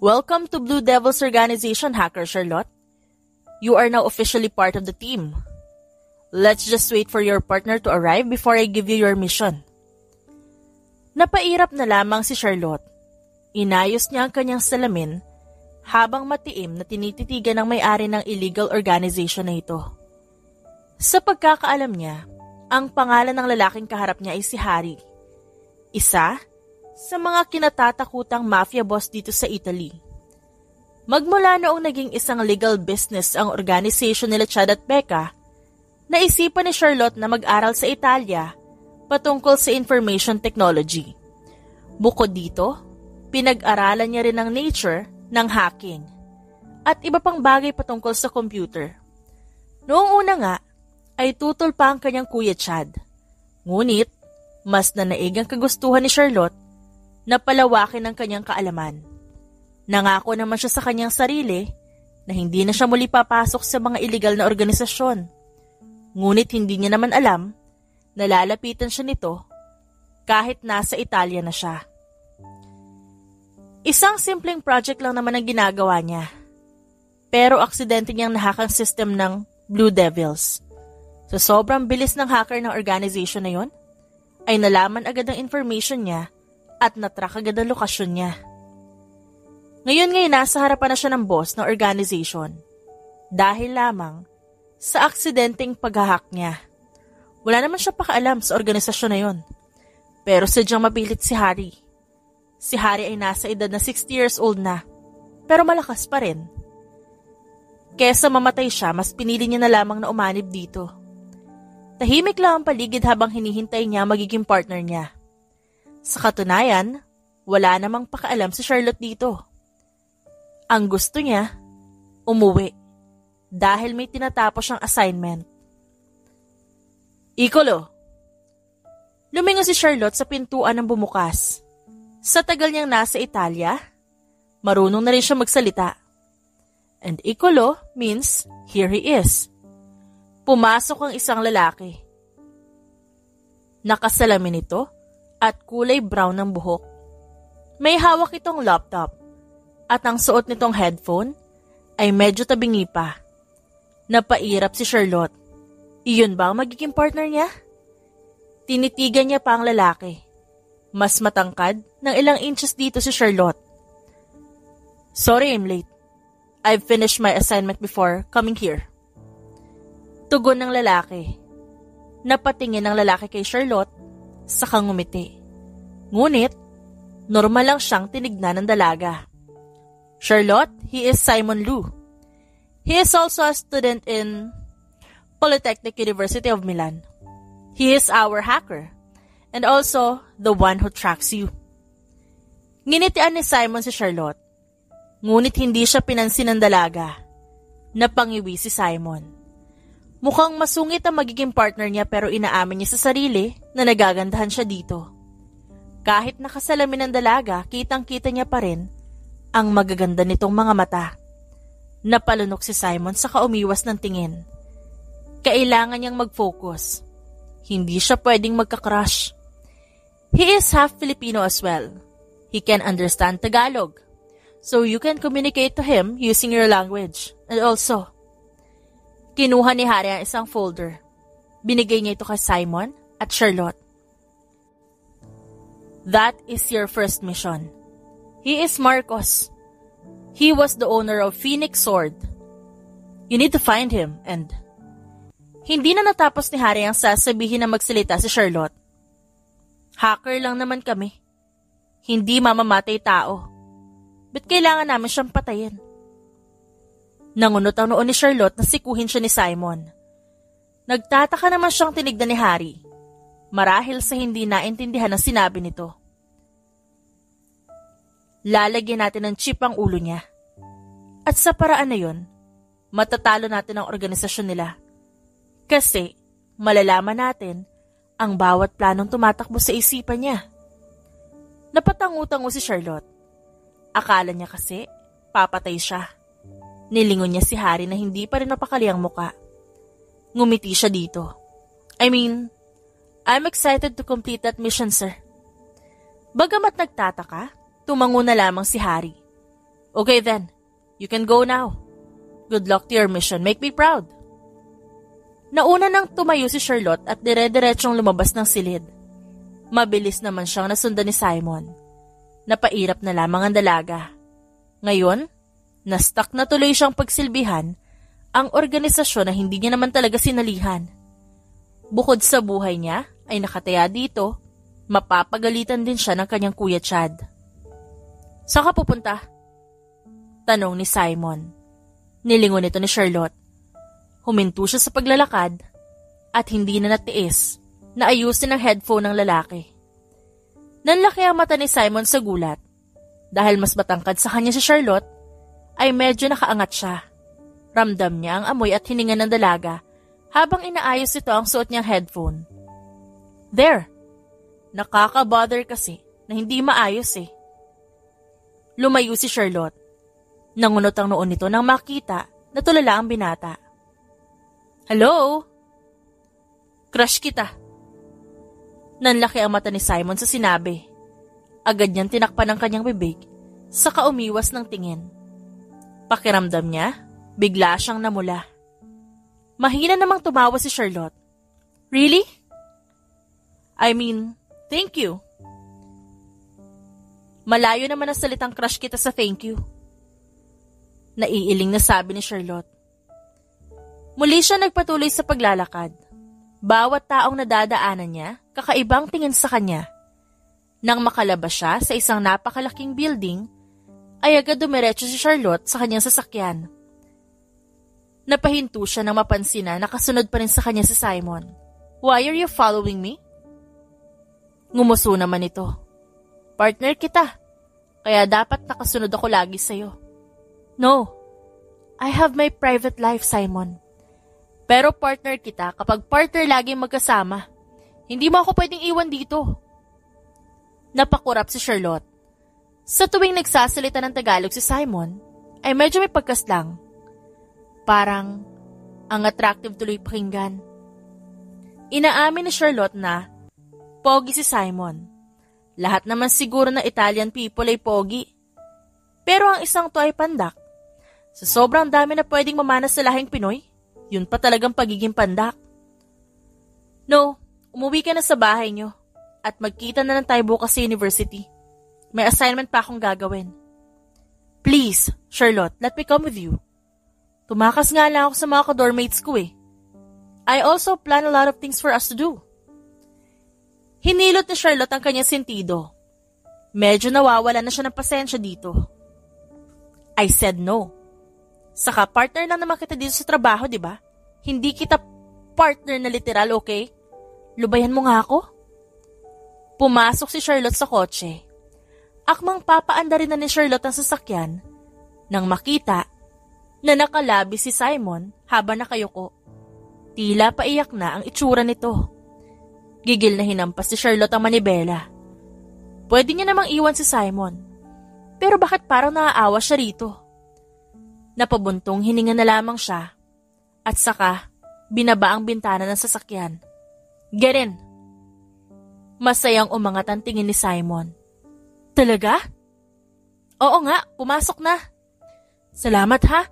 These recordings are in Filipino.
Welcome to Blue Devils Organization, Hacker Charlotte. You are now officially part of the team. Let's just wait for your partner to arrive before I give you your mission. Napairap na lamang si Charlotte. Inayos niya ang kanyang salamin habang matiim na tinititigan ng may-ari ng illegal organization na ito. Sa pagkakaalam niya, ang pangalan ng lalaking kaharap niya ay si Harry. Isa sa mga kinatatakutang mafia boss dito sa Italy. Magmula noong naging isang legal business ang organization nila Chad at Becca, naisipan ni Charlotte na mag-aral sa Italia patungkol sa information technology. Bukod dito, pinag-aralan niya rin ang nature ng hacking at iba pang bagay patungkol sa computer. Noong una nga, ay tutol pa ang kanyang kuya Chad. Ngunit, mas nanaig ang kagustuhan ni Charlotte na palawakin ang kanyang kaalaman. Nangako naman siya sa kanyang sarili na hindi na siya muli papasok sa mga illegal na organisasyon. Ngunit hindi niya naman alam na lalapitan siya nito kahit nasa Italia na siya. Isang simpleng project lang naman ang ginagawa niya. Pero aksidente niyang nahakang system ng Blue Devils. Sa sobrang bilis ng hacker ng organization na yon, ay nalaman agad ang information niya at natrack agad ang lokasyon niya. Ngayon nasa harapan na siya ng boss ng organization dahil lamang sa aksidenteng paghahack niya. Wala naman siya pakaalam sa organisasyon na yon. Pero sadyang mapilit si Harry. Si Harry ay nasa edad na 60 years old na, pero malakas pa rin. Kesa mamatay siya, mas pinili niya na lamang na umanib dito. Tahimik lang ang paligid habang hinihintay niya magiging partner niya. Sa katunayan, wala namang pakaalam si Charlotte dito. Ang gusto niya, umuwi dahil may tinatapos siyang assignment. Ikolo! Lumingon si Charlotte sa pintuan ng bumukas. Sa tagal niyang nasa Italia, marunong na rin siya magsalita. And Ikolo means, here he is. Pumasok ang isang lalaki. Nakasalamin ito at kulay brown ng buhok. May hawak itong laptop at ang suot nitong headphone ay medyo tabingi pa. Napairap si Charlotte. Iyon ba ang magiging partner niya? Tinitigan niya pa ang lalaki. Mas matangkad ng ilang inches dito si Charlotte. Sorry, I'm late. I've finished my assignment before coming here. Tugon ng lalaki. Napatingin ng lalaki kay Charlotte, saka ngumiti. Ngunit, normal lang siyang tinignan ng dalaga. Charlotte, he is Simon Liu. He is also a student in Polytechnic University of Milan. He is our hacker, and also the one who tracks you. Nginitian ni Simon si Charlotte, ngunit hindi siya pinansin ng dalaga. Napangiwi si Simon. Mukhang masungit ang magiging partner niya pero inaamin niya sa sarili na nagagandahan siya dito. Kahit nakasalamin ng dalaga, kitang-kita niya pa rin ang magaganda nitong mga mata. Napalunok si Simon saka umiwas ng tingin. Kailangan niyang mag-focus. Hindi siya pwedeng magka-crush. He is half Filipino as well. He can understand Tagalog. So you can communicate to him using your language. And also, kinuha ni Harry ang isang folder. Binigay niya ito kay Simon at Charlotte. That is your first mission. He is Marcos. He was the owner of Phoenix Sword. You need to find him and... Hindi na natapos ni Harry ang sasabihin na magsalita si Charlotte. Hacker lang naman kami. Hindi mamamatay tao. Ba't kailangan namin siyang patayin? Nangunot ang noon ni Charlotte na sikuhin siya ni Simon. Nagtataka naman siyang tinignan ni Harry. Marahil sa hindi naintindihan ang sinabi nito. Lalagyan natin ng chip ang ulo niya. At sa paraan na yun, matatalo natin ang organisasyon nila. Kasi malalaman natin ang bawat planong tumatakbo sa isipan niya. Napatangu-tango si Charlotte. Akala niya kasi papatay siya. Nilingon niya si Harry na hindi pa rin mapakali ang muka. Ngumiti siya dito. I'm excited to complete that mission, sir. Bagamat nagtataka, tumango na lamang si Harry. Okay then, you can go now. Good luck to your mission. Make me proud. Nauna nang tumayo si Charlotte at dire-diretsong lumabas ng silid. Mabilis naman siyang nasundan ni Simon. Napairap na lamang ang dalaga. Ngayon, na-stuck na tuloy siyang pagsilbihan ang organisasyon na hindi niya naman talaga sinalihan. Bukod sa buhay niya ay nakataya dito, mapapagalitan din siya ng kanyang Kuya Chad. Saan ka pupunta? Tanong ni Simon. Nilingon ito ni Charlotte. Huminto siya sa paglalakad at hindi na natiis na ayusin ang headphone ng lalaki. Nanlaki ang mata ni Simon sa gulat. Dahil mas matangkad sa kanya si Charlotte, ay medyo nakaangat siya. Ramdam niya ang amoy at hininga ng dalaga habang inaayos ito ang suot niyang headphone. There! Nakaka-bother kasi na hindi maayos eh. Lumayo si Charlotte. Nangunot ang noon nito nang makita na tulala ang binata. Hello? Crush kita. Nanlaki ang mata ni Simon sa sinabi. Agad niyang tinakpan ang kanyang bibig, saka umiwas ng tingin. Pakiramdam niya, bigla siyang namula. Mahina namang tumawa si Charlotte. Really? I mean, thank you. Malayo naman ang salitang crush kita sa thank you. Naiiling na sabi ni Charlotte. Muli siya nagpatuloy sa paglalakad. Bawat taong nadadaanan niya, kakaibang tingin sa kanya. Nang makalabas siya sa isang napakalaking building, ay agad dumiretso si Charlotte sa kanyang sasakyan. Napahinto siya nang mapansin na nakasunod pa rin sa kanya si Simon. Why are you following me? Ngumuso naman ito. Partner kita, kaya dapat nakasunod ako lagi sa'yo. No, I have my private life, Simon. Pero partner kita kapag partner laging magkasama. Hindi mo ako pwedeng iwan dito. Napakurap si Charlotte. Sa tuwing nagsasalita ng Tagalog si Simon, ay medyo may pagkaslang. Parang ang attractive tuloy pakinggan. Inaamin ni Charlotte na pogi si Simon. Lahat naman siguro na Italian people ay pogi. Pero ang isang to ay pandak. Sa sobrang dami na pwedeng mamanas sa lahing Pinoy, yun pa talagang pagiging pandak. No, umuwi ka na sa bahay niyo at magkita na lang tayo bukas sa university. May assignment pa akong gagawin. Please, Charlotte, let me come with you. Tumakas nga lang ako sa mga ka-dormmates ko eh. I also plan a lot of things for us to do. Hinilot ni Charlotte ang kanyang sentido. Medyo nawawala na siya ng pasensya dito. I said no. Saka partner lang naman kita dito sa trabaho, di ba? Hindi kita partner na literal, okay? Lubayan mo nga ako. Pumasok si Charlotte sa kotse. Akmang papaanda rin na ni Charlotte ang sasakyan nang makita na nakalabi si Simon habang nakayuko. Tila paiyak na ang itsura nito. Gigil na hinampas si Charlotte ang manibela. Pwede niya namang iwan si Simon. Pero bakit parang naaawa siya rito? Napabuntong hininga na lamang siya at saka binaba ang bintana ng sasakyan. Get in! Masayang umangat ang tingin ni Simon. Talaga? Oo nga, pumasok na. Salamat ha.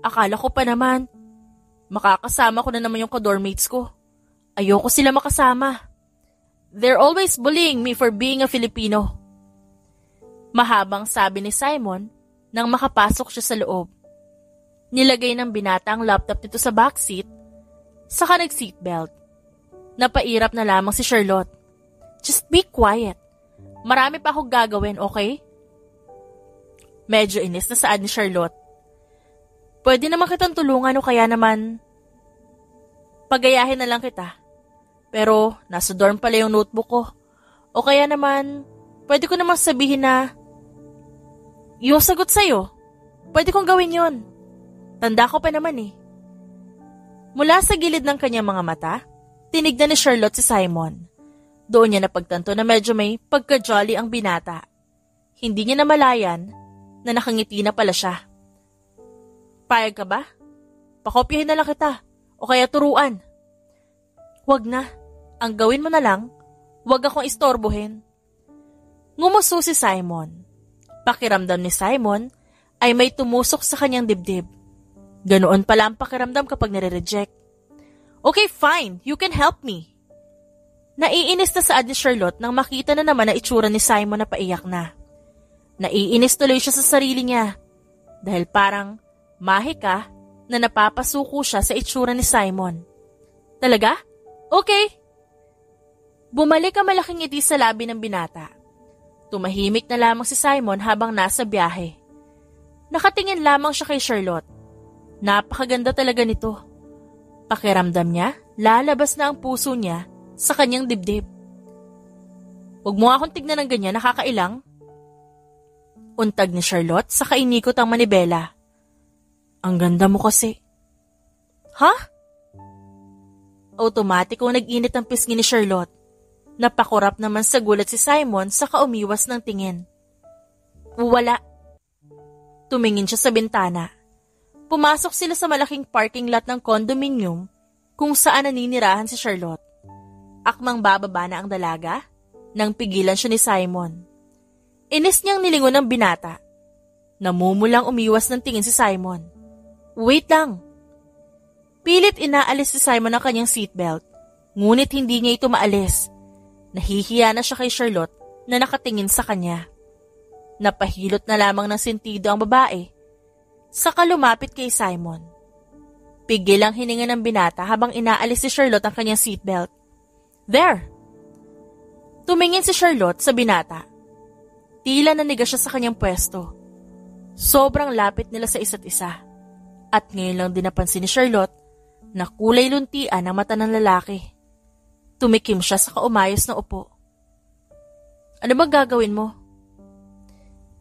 Akala ko pa naman. Makakasama ko na naman yung ka-dormmates ko. Ayoko sila makasama. They're always bullying me for being a Filipino. Mahabang sabi ni Simon nang makapasok siya sa loob. Nilagay ng binata ang laptop nito sa backseat, saka nag-seatbelt. Napairap na lamang si Charlotte. Just be quiet. Marami pa akong gagawin, okay? Medyo inis na saad ni Charlotte. Pwede naman kitang tulungan o kaya naman pagayahin na lang kita. Pero nasa dorm pala yung notebook ko. O kaya naman, pwede ko namang sabihin na yung sagot sa'yo. Pwede kong gawin yon. Tanda ko pa naman eh. Mula sa gilid ng kanyang mga mata, tinignan ni Charlotte si Simon. Doon niya napagtanto na medyo may pagka-jolly ang binata. Hindi niya namalayan na nakangiti na pala siya. Payag ka ba? Pakopyahin na lang kita o kaya turuan. Wag na. Ang gawin mo na lang, wag akong istorbohin. Ngumuso si Simon. Pakiramdam ni Simon ay may tumusok sa kanyang dibdib. Ganoon pala ang pakiramdam kapag nire-reject. Okay, fine. You can help me. Naiinis na saad ni Charlotte nang makita na naman na itsura ni Simon na paiyak na. Naiinis tuloy siya sa sarili niya dahil parang mahika na napapasuko siya sa itsura ni Simon. Talaga? Okay. Bumalik ang malaking ngiti sa labi ng binata. Tumahimik na lamang si Simon habang nasa biyahe. Nakatingin lamang siya kay Charlotte. Napakaganda talaga nito. Pakiramdam niya, lalabas na ang puso niya sa kanyang dibdib. Huwag mo akong tignan ng ganyan, nakakailang. Untag ni Charlotte sa kainikot ang manibela. Ang ganda mo kasi. Ha? Automatikong nag-init ang pisngi ni Charlotte. Napakurap naman sa gulat si Simon sa kaumiwas ng tingin. Wala. Tumingin siya sa bintana. Pumasok sila sa malaking parking lot ng condominium kung saan naninirahan si Charlotte. Akmang bababa na ang dalaga nang pigilan siya ni Simon. Inis niyang nilingon ng binata. Namumulang umiwas ng tingin si Simon. Wait lang. Pilit inaalis si Simon ang kanyang seatbelt, ngunit hindi niya ito maalis. Nahihiya na siya kay Charlotte na nakatingin sa kanya. Napahilot na lamang ng sentido ang babae. Saka lumapit kay Simon. Pigil ang hininga ng binata habang inaalis si Charlotte ang kanyang seatbelt. There! Tumingin si Charlotte sa binata. Tila naniga siya sa kanyang pwesto. Sobrang lapit nila sa isa't isa. At ngayon lang din napansin ni Charlotte na kulay luntian ang mata ng lalaki. Tumikim siya sa kaumayos na upo. Ano bang gagawin mo?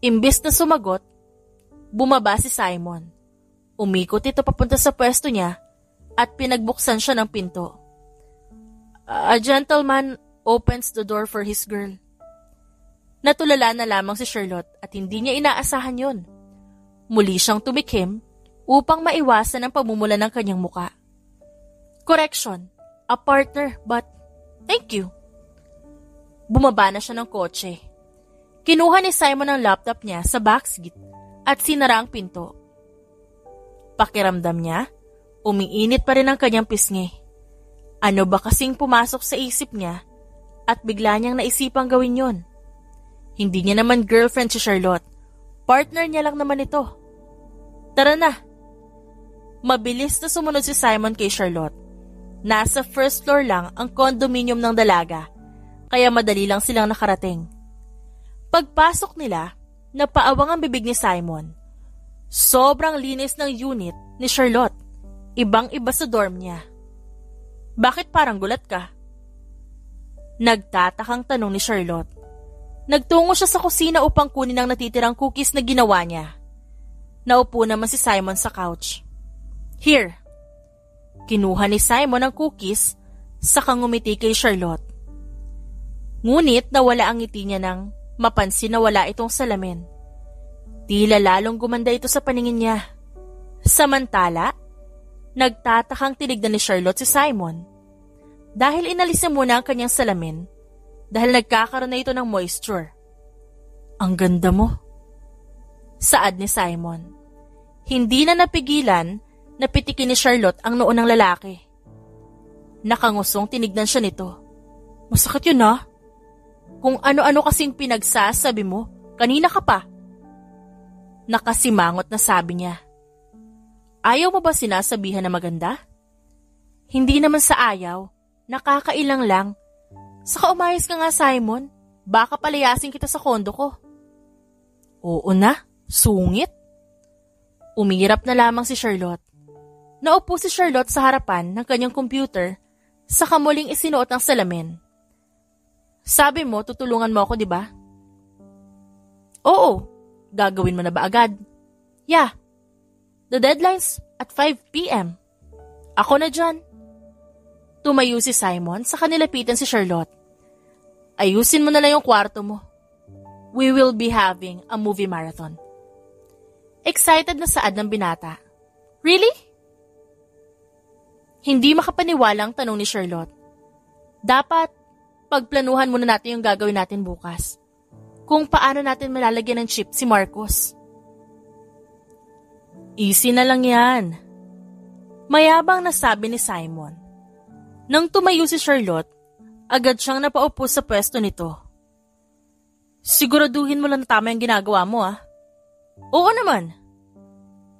Imbis na sumagot, bumaba si Simon. Umikot ito papunta sa pwesto niya at pinagbuksan siya ng pinto. A gentleman opens the door for his girl. Natulala na lamang si Charlotte at hindi niya inaasahan yon. Muli siyang tumikim upang maiwasan ang pamumula ng kanyang muka. Correction, a partner, but thank you. Bumaba na siya ng kotse. Kinuha ni Simon ang laptop niya sa backseat at sinara ang pinto. Pakiramdam niya, umiinit pa rin ang kanyang pisngi. Ano ba kasing pumasok sa isip niya at bigla niyang naisipang gawin yon? Hindi niya naman girlfriend si Charlotte. Partner niya lang naman ito. Tara na. Mabilis na sumunod si Simon kay Charlotte. Nasa first floor lang ang condominium ng dalaga, kaya madali lang silang nakarating. Pagpasok nila, napaawang ang bibig ni Simon. Sobrang linis ng unit ni Charlotte. Ibang-iba sa dorm niya. Bakit parang gulat ka? Nagtatakang tanong ni Charlotte. Nagtungo siya sa kusina upang kunin ang natitirang cookies na ginawa niya. Naupo naman si Simon sa couch. Here. Kinuha ni Simon ang cookies, saka ngumiti kay Charlotte. Ngunit nawala ang ngiti niya nang mapansin na wala itong salamin. Tila lalong gumanda ito sa paningin niya. Samantala, nagtatakang tinignan ni Charlotte si Simon. Dahil inalis niya muna ang kanyang salamin, dahil nagkakaroon na ito ng moisture. Ang ganda mo. Saad ni Simon. Hindi na napigilan na pitikin ni Charlotte ang noo ng lalaki. Nakangusong tinignan siya nito. Masakit yun ha? Kung ano-ano kasing pinagsasabi mo, kanina ka pa. Nakasimangot na sabi niya. Ayaw mo ba sinasabihan na maganda? Hindi naman sa ayaw, nakakailang lang. Saka umayos ka nga, Simon. Baka palayasin kita sa kondo ko. Oo na, sungit. Umirap na lamang si Charlotte. Naupo si Charlotte sa harapan ng kanyang computer, saka muling isinuot ang salamin. Sabi mo, tutulungan mo ako, di ba? Oo. Gagawin mo na ba agad? Yeah. The deadline's at 5 p.m. Ako na dyan. Tumayo si Simon sa kanilapitan si Charlotte. Ayusin mo na lang yung kwarto mo. We will be having a movie marathon. Excited na saad ng binata. Really? Hindi makapaniwalang tanong ni Charlotte. Dapat pagplanuhan muna natin yung gagawin natin bukas. Kung paano natin malalagyan ng chip si Marcos. Easy na lang yan. Mayabang na sabi ni Simon. Nang tumayo si Charlotte, agad siyang napaupo sa pwesto nito. Siguraduhin mo lang na tama yung ginagawa mo Oo naman.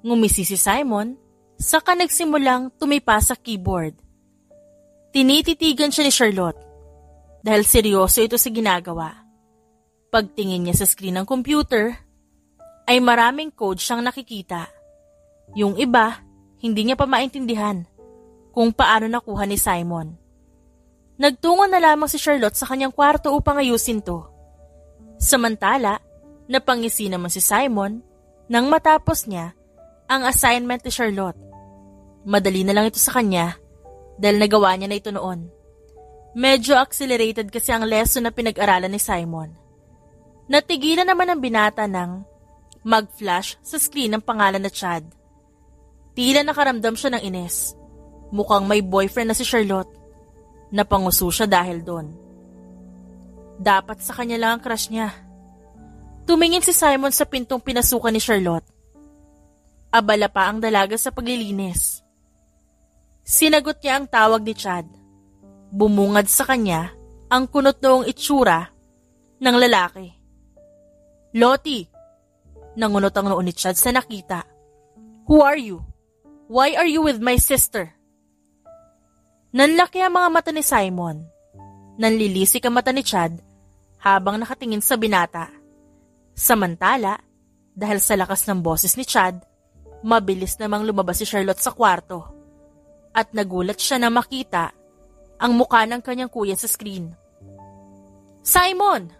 Ngumisi si Simon, saka nagsimulang tumipa sa keyboard. Tinititigan siya ni Charlotte dahil seryoso ito sa ginagawa. Pagtingin niya sa screen ng computer, ay maraming code siyang nakikita. Yung iba, hindi niya pa maintindihan kung paano nakuha ni Simon. Nagtungo na lamang si Charlotte sa kanyang kwarto upang ayusin to. Samantala, napangisi naman si Simon nang matapos niya ang assignment ni Charlotte. Madali na lang ito sa kanya dahil nagawa niya na ito noon. Medyo accelerated kasi ang lesson na pinag-aralan ni Simon. Natigilan naman ang binata ng mag-flash sa screen ng pangalan na Chad. Tila nakaramdam siya ng inis. Mukhang may boyfriend na si Charlotte. Napanguso siya dahil doon. Dapat sa kanya lang ang crush niya. Tumingin si Simon sa pintong pinasukan ni Charlotte. Abala pa ang dalaga sa paglilinis. Sinagot niya ang tawag ni Chad. Bumungad sa kanya ang kunot noong itsura ng lalaki. Lottie! Nangunot ang noon ni Chad sa nakita. Who are you? Why are you with my sister? Nanlaki ang mga mata ni Simon. Nanlilisik ang mata ni Chad habang nakatingin sa binata. Samantala, dahil sa lakas ng boses ni Chad, mabilis namang lumabas si Charlotte sa kwarto at nagulat siya na makita ang mukha ng kanyang kuya sa screen. Simon!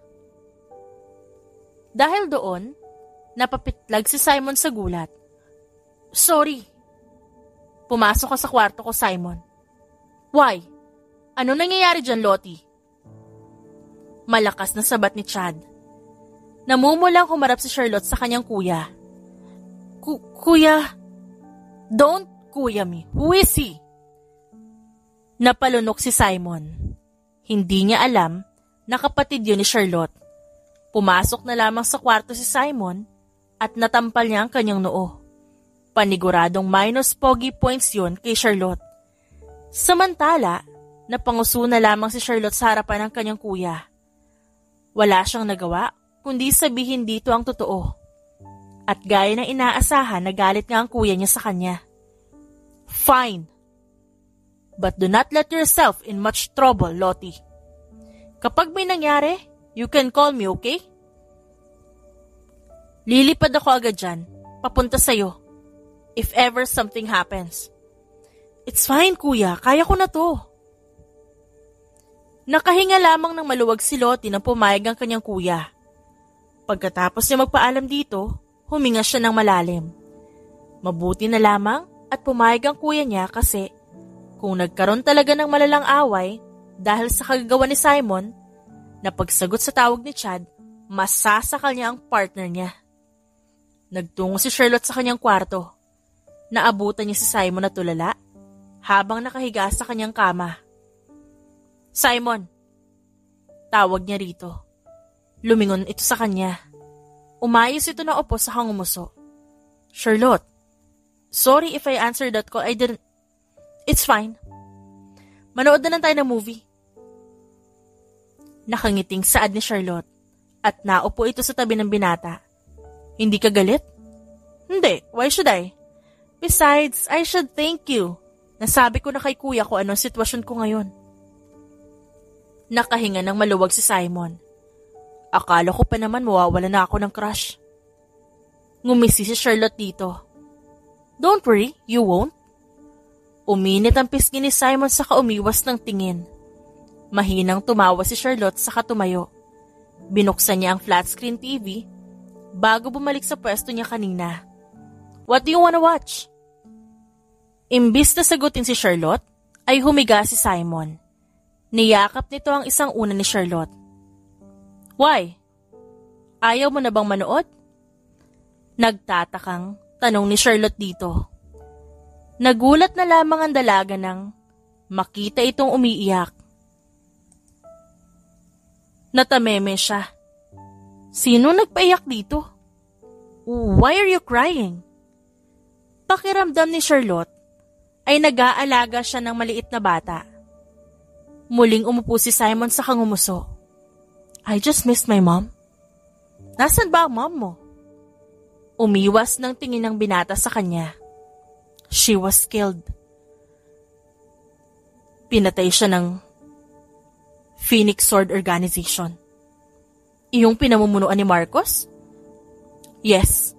Dahil doon, napapitlag si Simon sa gulat. Sorry. Pumasok ka sa kwarto ko, Simon. Why? Ano nangyayari dyan, Lottie? Malakas na sabat ni Chad. Namumulang humarap si Charlotte sa kanyang kuya. Kuya? Don't kuya me. Who is he? Napalunok si Simon. Hindi niya alam na kapatid yun ni Charlotte. Pumasok na lamang sa kwarto si Simon at natampal niya ang kanyang noo. Paniguradong minus pogi points yun kay Charlotte. Samantala, napanguso na lamang si Charlotte sa harapan ng kanyang kuya. Wala siyang nagawa kundi sabihin dito ang totoo. At gaya ng inaasahan, nagalit nga ang kuya niya sa kanya. Fine. But do not let yourself in much trouble, Lottie. Kapag may nangyari, you can call me, okay? Lilipad ako agad dyan, papunta sa'yo. If ever something happens. It's fine, kuya. Kaya ko na to. Nakahinga lamang ng maluwag si Lottie nang pumayag ang kanyang kuya. Pagkatapos niya magpaalam dito, huminga siya ng malalim. Mabuti na lamang at pumayag ang kuya niya kasi kung nagkaroon talaga ng malalang away dahil sa kagagawa ni Simon, na pagsagot sa tawag ni Chad, masasakal niya ang partner niya. Nagtungo si Charlotte sa kanyang kwarto. Naabutan niya si Simon na tulala habang nakahiga sa kanyang kama. Simon! Tawag niya rito. Lumingon ito sa kanya. Umayos ito na upo sa hangumuso. Charlotte, sorry if I answered that call. I didn't... It's fine. Manood na lang tayo ng movie. Nakangiting saad ni Charlotte at naupo ito sa tabi ng binata. Hindi ka galit? Hindi, why should I? Besides, I should thank you. Nasabi ko na kay kuya ko anong sitwasyon ko ngayon. Nakahinga ng maluwag si Simon. Akala ko pa naman mawawala na ako ng crush. Ngumisi si Charlotte dito. Don't worry, you won't. Uminit ang pisngi ni Simon sa kaumiwas ng tingin. Mahinang tumawa si Charlotte sa katumayo. Binuksan niya ang flat screen TV bago bumalik sa pwesto niya kanina. What do you wanna watch? Imbis na sagutin si Charlotte, ay humiga si Simon. Niyakap nito ang isang una ni Charlotte. Why? Ayaw mo na bang manood? Nagtatakang tanong ni Charlotte dito. Nagulat na lamang ang dalaga nang makita itong umiiyak. Natameme siya. Sino nagpaiyak dito? Why are you crying? pakiramdam ni Charlotte ay nag-aalaga siya ng maliit na bata. Muling umupo si Simon sa kangumuso. I just missed my mom. Nasaan ba ang mom mo? Umiwas ng tingin ng binata sa kanya. She was killed. Pinatay siya ng Phoenix Sword Organization. Iyong pinamumunuan ni Marcos? Yes.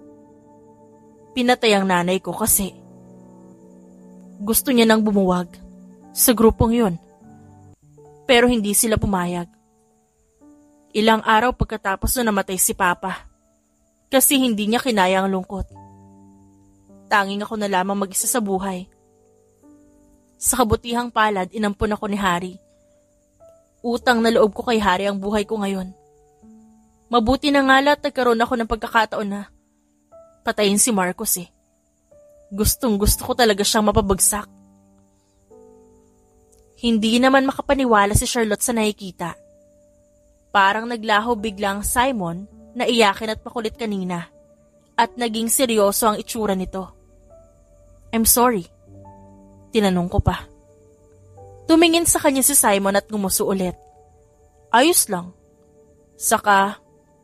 Pinatay ang nanay ko kasi gusto niya nang bumuwag sa grupong yun. Pero hindi sila pumayag. Ilang araw pagkatapos na namatay si Papa kasi hindi niya kinaya ang lungkot. Tanging ako na lamang mag-isa sa buhay. Sa kabutihang palad, inampun ako ni Harry. Utang na loob ko kay Harry ang buhay ko ngayon. Mabuti na nga lahat nagkaroon ako ng pagkakataon na patayin si Marcos eh. Gustong gusto ko talaga siyang mapabagsak. Hindi naman makapaniwala si Charlotte sa nakikita. Parang naglaho biglang Simon na iyakin at makulit kanina at naging seryoso ang itsura nito. I'm sorry. Tinanong ko pa. Tumingin sa kanya si Simon at ngumuso ulit. Ayos lang. Saka,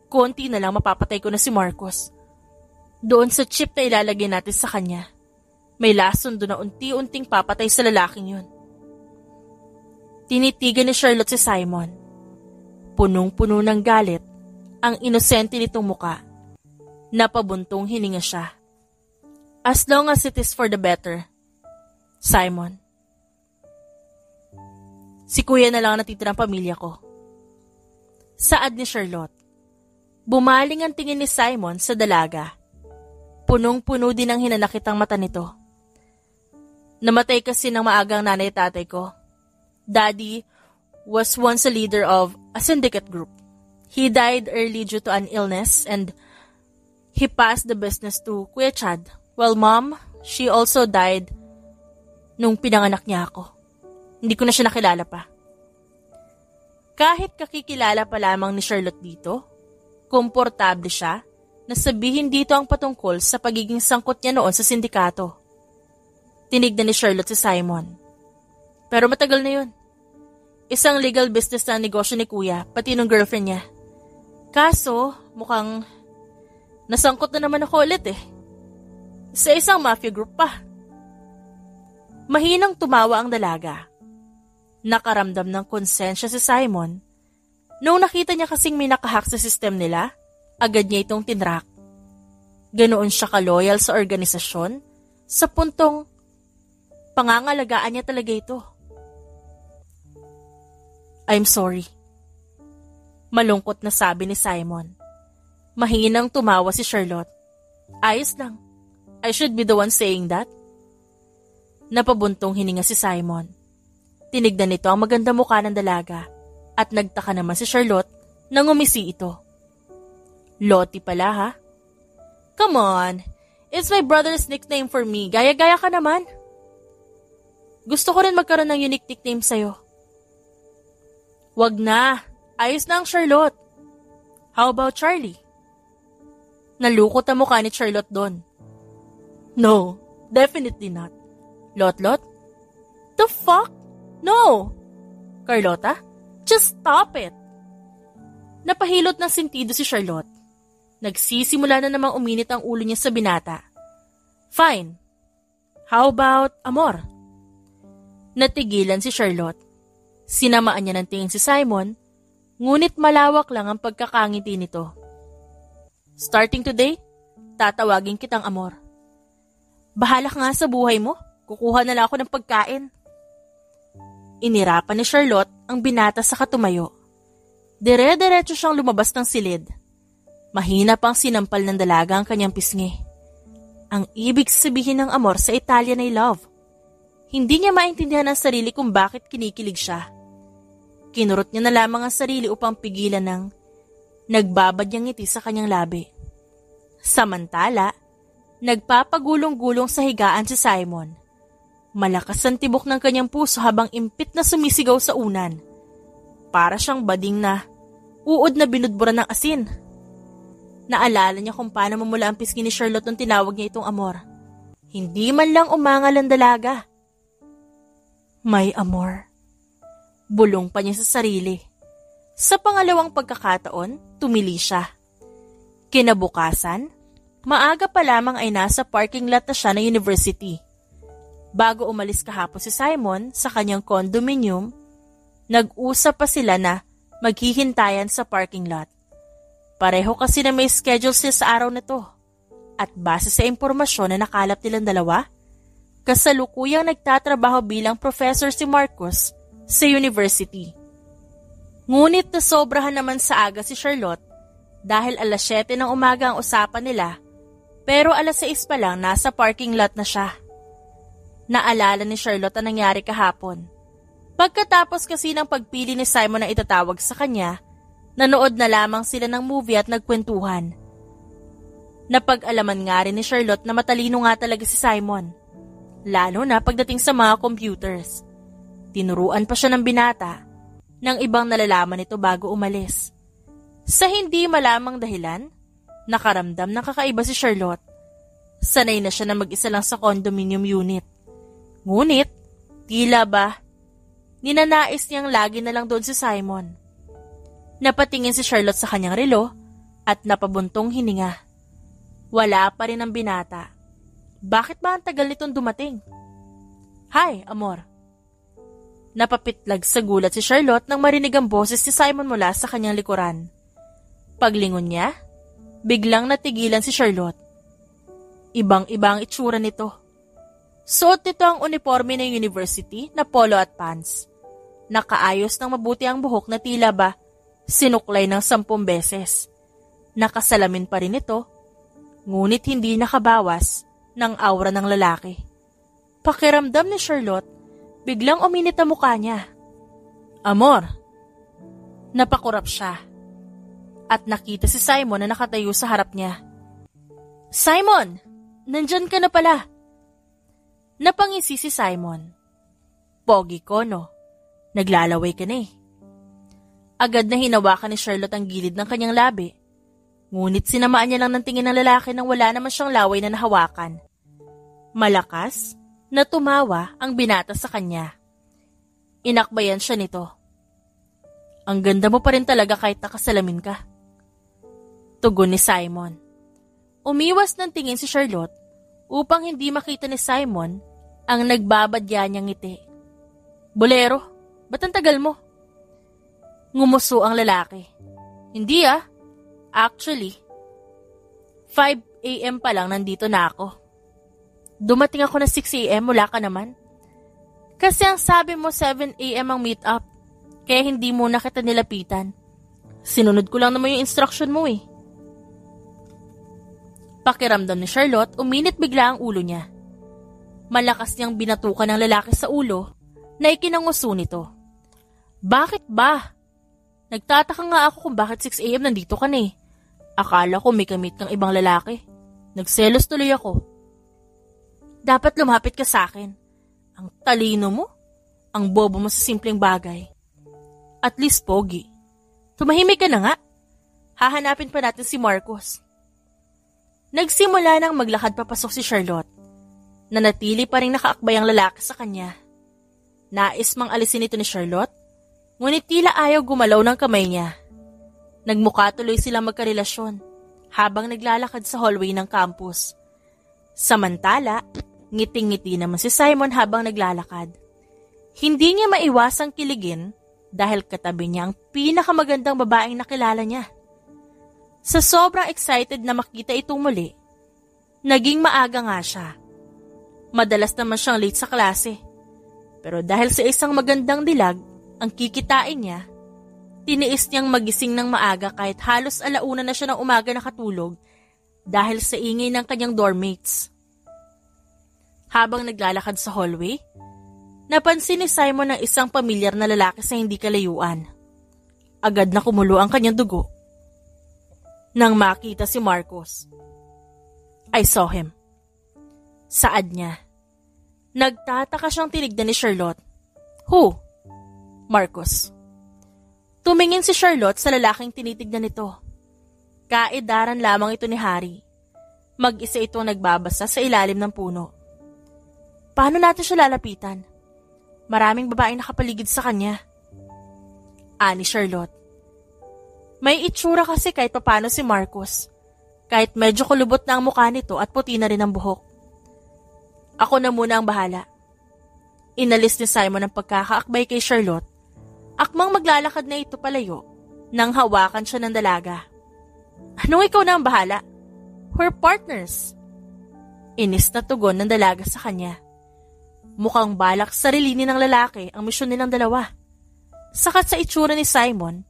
konti na lang mapapatay ko na si Marcos. Doon sa chip na ilalagay natin sa kanya, may lason doon na unti-unting papatay sa lalaking yun. Tinitigan ni Charlotte si Simon. Punong-puno ng galit ang inosente nitong muka. Napabuntong hininga siya. As long as it is for the better, Simon. Si kuya na lang natitirang pamilya ko. Saad ni Charlotte. Bumaling ang tingin ni Simon sa dalaga. Punong-puno din ang hinanakit ang mata nito. Namatay kasi ng maagang nanay at tatay ko. Daddy was once a leader of a syndicate group. He died early due to an illness and he passed the business to Kuya Chad. While Mom, she also died nung pinanganak niya ako. Hindi ko na siya nakilala pa. Kahit kakikilala pa lamang ni Charlotte dito, komportable siya na sabihin dito ang patungkol sa pagiging sangkot niya noon sa sindikato. Tinignan ni Charlotte si Simon. Pero matagal na yun. Isang legal business na negosyo ni Kuya, pati nung girlfriend niya. Kaso, mukhang nasangkot na naman ako ulit eh. Sa isang mafia group pa. Mahinang tumawa ang dalaga. Nakaramdam ng konsensya si Simon. Nung nakita niya kasing may nakahack sa system nila, agad niya itong tinrack. Ganoon siya ka-loyal sa organisasyon, sa puntong pangangalagaan niya talaga ito. I'm sorry. Malungkot na sabi ni Simon. Mahinang tumawa si Charlotte. Ayos lang. I should be the one saying that. Napabuntong hininga si Simon. Tinignan nito ang maganda mukha ng dalaga at nagtaka naman si Charlotte nang umisi ito. Lottie pala ha? Come on, it's my brother's nickname for me. Gaya-gaya ka naman. Gusto ko rin magkaroon ng unique nickname sa'yo. Wag na, ayos na ang Charlotte. How about Charlie? Nalukot ang mukha ni Charlotte doon. No, definitely not. Lot-lot? The fuck? No! Carlota? Just stop it! Napahilot ng sentido si Charlotte. Nagsisimula na namang uminit ang ulo niya sa binata. Fine. How about Amor? Natigilan si Charlotte. Sinamaan niya ng tingin si Simon, ngunit malawak lang ang pagkakangiti nito. Starting today, tatawagin kitang Amor. Bahala ka nga sa buhay mo. Kukuha na lang ako ng pagkain. Inirapan ni Charlotte ang binata sa katumayo. Dire-diretso siyang lumabas ng silid. Mahina pang sinampal ng dalaga ang kanyang pisngi. Ang ibig sabihin ng amor sa Italian ay love. Hindi niya maintindihan ang sarili kung bakit kinikilig siya. Kinurot niya na lamang ang sarili upang pigilan ng nagbabadyang ngiti sa kanyang labi. Samantala, nagpapagulong-gulong sa higaan si Simon. Malakas ang tibok ng kanyang puso habang impit na sumisigaw sa unan. Para siyang bading na uod na binudburan ng asin. Naalala niya kung paano mamula ang pisngi ni Charlotte nung tinawag niya itong amor. Hindi man lang umangal ang dalaga. May amor. Bulong pa niya sa sarili. Sa pangalawang pagkakataon, tumili siya. Kinabukasan, maaga pa lamang ay nasa parking lot na siya ng university. Bago umalis kahapon si Simon sa kanyang condominium, nag-usap pa sila na maghihintayan sa parking lot. Pareho kasi na may schedule sila sa araw na to. At base sa impormasyon na nakalap nilang dalawa, kasalukuyang nagtatrabaho bilang professor si Marcos sa university. Ngunit nasobrahan naman sa aga si Charlotte dahil alas 7 ng umaga ang usapan nila, pero alas 6 pa lang nasa parking lot na siya. Naalala ni Charlotte ang nangyari kahapon. Pagkatapos kasi ng pagpili ni Simon na itatawag sa kanya, nanood na lamang sila ng movie at nagkwentuhan. Napag-alaman nga rin ni Charlotte na matalino nga talaga si Simon, lalo na pagdating sa mga computers. Tinuruan pa siya ng binata ng ibang nalalaman nito bago umalis. Sa hindi malamang dahilan, nakaramdam ng kakaiba si Charlotte. Sanay na siya na mag-isa lang sa condominium unit. Ngunit, tila ba, ninanais niyang lagi na lang doon si Simon. Napatingin si Charlotte sa kanyang relo at napabuntong hininga. Wala pa rin ang binata. Bakit ba ang tagal nitong dumating? Hi, amor. Napapitlag sa gulat si Charlotte nang marinig ang boses ni Simon mula sa kanyang likuran. Paglingon niya, biglang natigilan si Charlotte. Ibang-iba ang itsura nito. Suot nito ang uniforme ng university na polo at pants. Nakaayos ng mabuti ang buhok na tila ba sinuklay ng 10 beses. Nakasalamin pa rin ito, ngunit hindi nakabawas ng aura ng lalaki. Pakiramdam ni Charlotte, biglang uminit ang mukha niya. Amor. Napakurap siya. At nakita si Simon na nakatayo sa harap niya. Simon! Nandyan ka na pala. Napangisi si Simon. Pogi ko, no? Naglalaway ka na eh. Agad na hinawakan ni Charlotte ang gilid ng kanyang labi. Ngunit sinamaan niya lang ng tingin ng lalaki nang wala naman siyang laway na nahawakan. Malakas na tumawa ang binata sa kanya. Inakbayan siya nito. Ang ganda mo pa rin talaga kahit nakasalamin ka. Tugon ni Simon. Umiwas ng tingin si Charlotte upang hindi makita ni Simon ang nagbabadya niyang ngiti. Bolero, ba't ang tagal mo? Ngumuso ang lalaki. Hindi ah. Actually, 5 a.m. pa lang nandito na ako. Dumating ako na 6 a.m. Wala ka naman. Kasi ang sabi mo 7 a.m. ang meet up. Kaya hindi mo na kita nilapitan. Sinunod ko lang naman yung instruction mo eh. Pakiramdam ni Charlotte, uminit bigla ang ulo niya. Malakas niyang binatukan ng lalaki sa ulo na ikinanguso nito. Bakit ba? Nagtataka nga ako kung bakit 6 a.m. nandito ka na eh. Akala ko may kamit kang ibang lalaki. Nagselos tuloy ako. Dapat lumapit ka sa akin. Ang talino mo, ang bobo mo sa simpleng bagay. At least pogi. Tumahimik ka na nga. Hahanapin pa natin si Marcos. Nagsimula nang maglakad papasok si Charlotte. Nanatili pa rin nakaakbay ang lalaki sa kanya. Nais mang alisin ito ni Charlotte, ngunit tila ayaw gumalaw ng kamay niya. Nagmukha tuloy silang magkarelasyon habang naglalakad sa hallway ng campus. Samantala, ngiting-ngiti naman si Simon habang naglalakad. Hindi niya maiwasang kiligin dahil katabi niya ang pinakamagandang babaeng nakilala niya. Sa sobrang excited na makita itong muli, naging maaga nga siya. Madalas naman siyang late sa klase. Pero dahil sa isang magandang dilag ang kikitain niya, tiniis niyang magising ng maaga kahit halos alauna na siya ng umaga nakatulog dahil sa ingay ng kanyang dormmates. Habang naglalakad sa hallway, napansin ni Simon ang isang pamilyar na lalaki sa hindi kalayuan. Agad na kumulo ang kanyang dugo. Nang makita si Marcos, I saw him. Saad niya. Nagtataka siyang tinignan ni Charlotte. Who? Marcos. Tumingin si Charlotte sa lalaking tinitignan nito. Kaedaran lamang ito ni Harry. Mag-isa itong nagbabasa sa ilalim ng puno. Paano natin siya lalapitan? Maraming babaeng nakapaligid sa kanya. Ani Charlotte. May itsura kasi kahit papano si Marcos. Kahit medyo kulubot na ang mukha nito at puti na rin ang buhok. Ako na muna ang bahala. Inalis ni Simon ang pagkakaakbay kay Charlotte. Akmang maglalakad na ito palayo nang hawakan siya ng dalaga. Anong ikaw na ang bahala? We're partners. Inis na tugon ng dalaga sa kanya. Mukhang balak sarilinin ng lalaki ang misyon nilang dalawa. Sakat sa itsura ni Simon,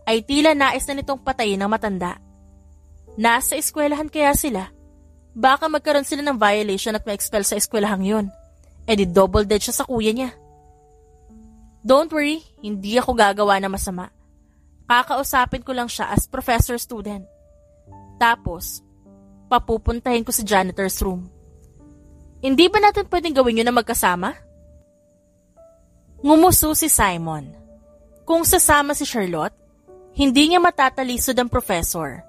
ay tila nais na nitong patayin ng matanda. Nasa eskwelahan kaya sila? Baka magkaroon sila ng violation at ma-expel sa eskwelahang yun. E di double dead siya sa kuya niya. Don't worry, hindi ako gagawa na masama. Kakausapin ko lang siya as professor student. Tapos, papupuntahin ko sa janitor's room. Hindi ba natin pwedeng gawin yun na magkasama? Ngumuso si Simon. Kung sasama si Charlotte, hindi niya matatalisod ang professor.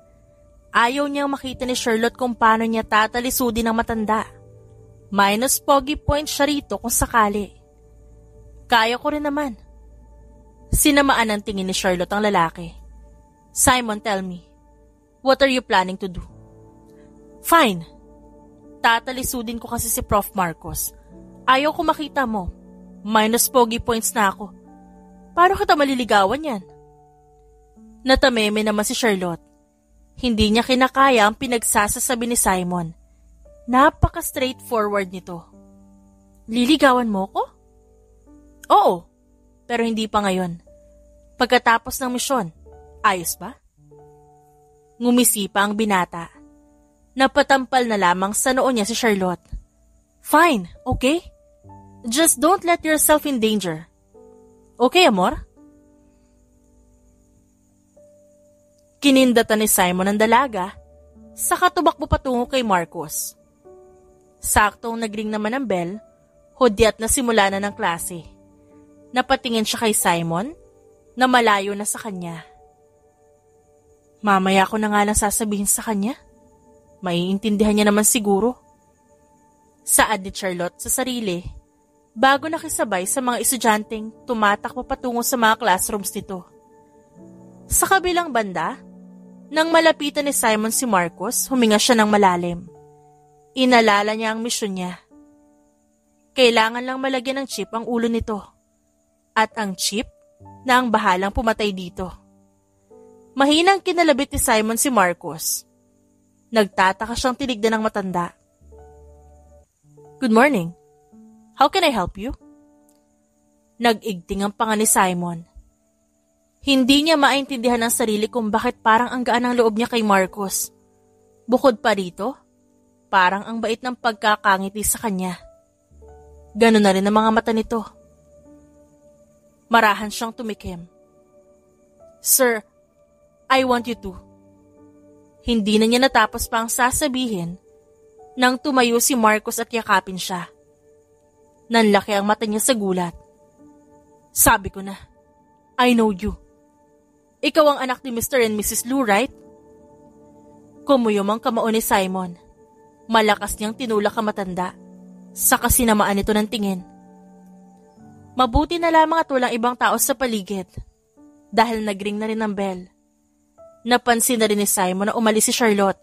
Ayaw niyang makita ni Charlotte kung paano niya tatalisudin ang matanda. Minus pogi points siya rito kung sakali. Kaya ko rin naman. Sinamaan ang tingin ni Charlotte ang lalaki. Simon, tell me, what are you planning to do? Fine. Tatalisudin ko kasi si Prof. Marcos. Ayaw ko makita mo. Minus pogi points na ako. Paano kita maliligawan yan? Natameme naman si Charlotte. Hindi niya kinakaya ang pinagsasasabi ni Simon. Napaka-straightforward nito. Liligawan mo ko? Oo, pero hindi pa ngayon. Pagkatapos ng misyon, ayos ba? Ngumisi pa ang binata. Napatampal na lamang sa noo niya si Charlotte. Fine, okay? Just don't let yourself in danger. Okay, amor? Kinindatan ni Simon ang dalaga, saka tumakbo patungo kay Marcos. Saktong nagring naman ang bell, hudyat na simula na ng klase. Napatingin siya kay Simon, na malayo na sa kanya. Mamaya ko na nga lang sasabihin sa kanya. Maiintindihan niya naman siguro. Saad ni Charlotte sa sarili, bago nakisabay sa mga estudyanteng tumatakbo patungo sa mga classrooms nito. Sa kabilang banda, nang malapitan ni Simon si Marcos, huminga siya ng malalim. Inalala niya ang misyon niya. Kailangan lang malagyan ng chip ang ulo nito. At ang chip na ang bahalang pumatay dito. Mahinang kinalabit ni Simon si Marcos. Nagtataka siyang tinignan ng matanda. Good morning. How can I help you? Nag-igting ang panga ni Simon. Hindi niya maintindihan ang sarili kung bakit parang ang gaan ang loob niya kay Marcos. Bukod pa rito, parang ang bait ng pagkakangiti sa kanya. Ganun na rin ang mga mata nito. Marahan siyang tumikim. Sir, I want you to. Hindi na niya natapos pa ang sasabihin nang tumayo si Marcos at yakapin siya. Nanlaki ang mata niya sa gulat. Sabi ko na, I know you. Ikaw ang anak ni Mr. and Mrs. Lu, right? Kumuyom ang kamao ni Simon. Malakas niyang tinulak ang matanda. Saka sinamaan ito ng tingin. Mabuti na lamang at walang ibang tao sa paligid. Dahil nagring na rin ang bell. Napansin na rin ni Simon na umalis si Charlotte.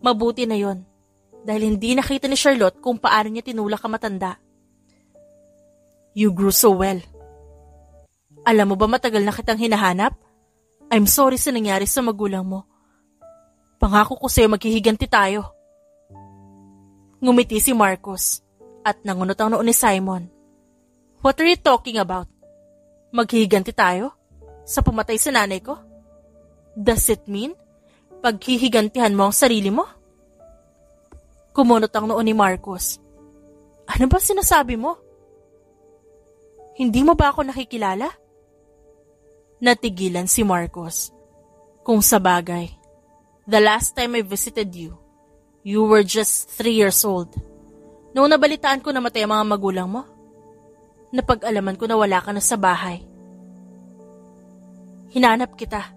Mabuti na yon. Dahil hindi nakita ni Charlotte kung paano niya tinulak ang matanda. You grew so well. Alam mo ba matagal na kitang hinahanap? I'm sorry sa nangyari sa magulang mo. Pangako ko sa'yo maghihiganti tayo. Ngumiti si Marcos at nangunot ang noo ni Simon. What are you talking about? Maghihiganti tayo? Sa pumatay sa nanay ko? Does it mean paghihigantihan mo ang sarili mo? Kumunot ang noo ni Marcos. Ano ba sinasabi mo? Hindi mo ba ako nakikilala? Natigilan si Marcos. Kung sa bagay, the last time I visited you, you were just 3 years old. Noong nabalitaan ko na matay ang mga magulang mo, napag-alaman ko na wala ka na sa bahay. Hinanap kita.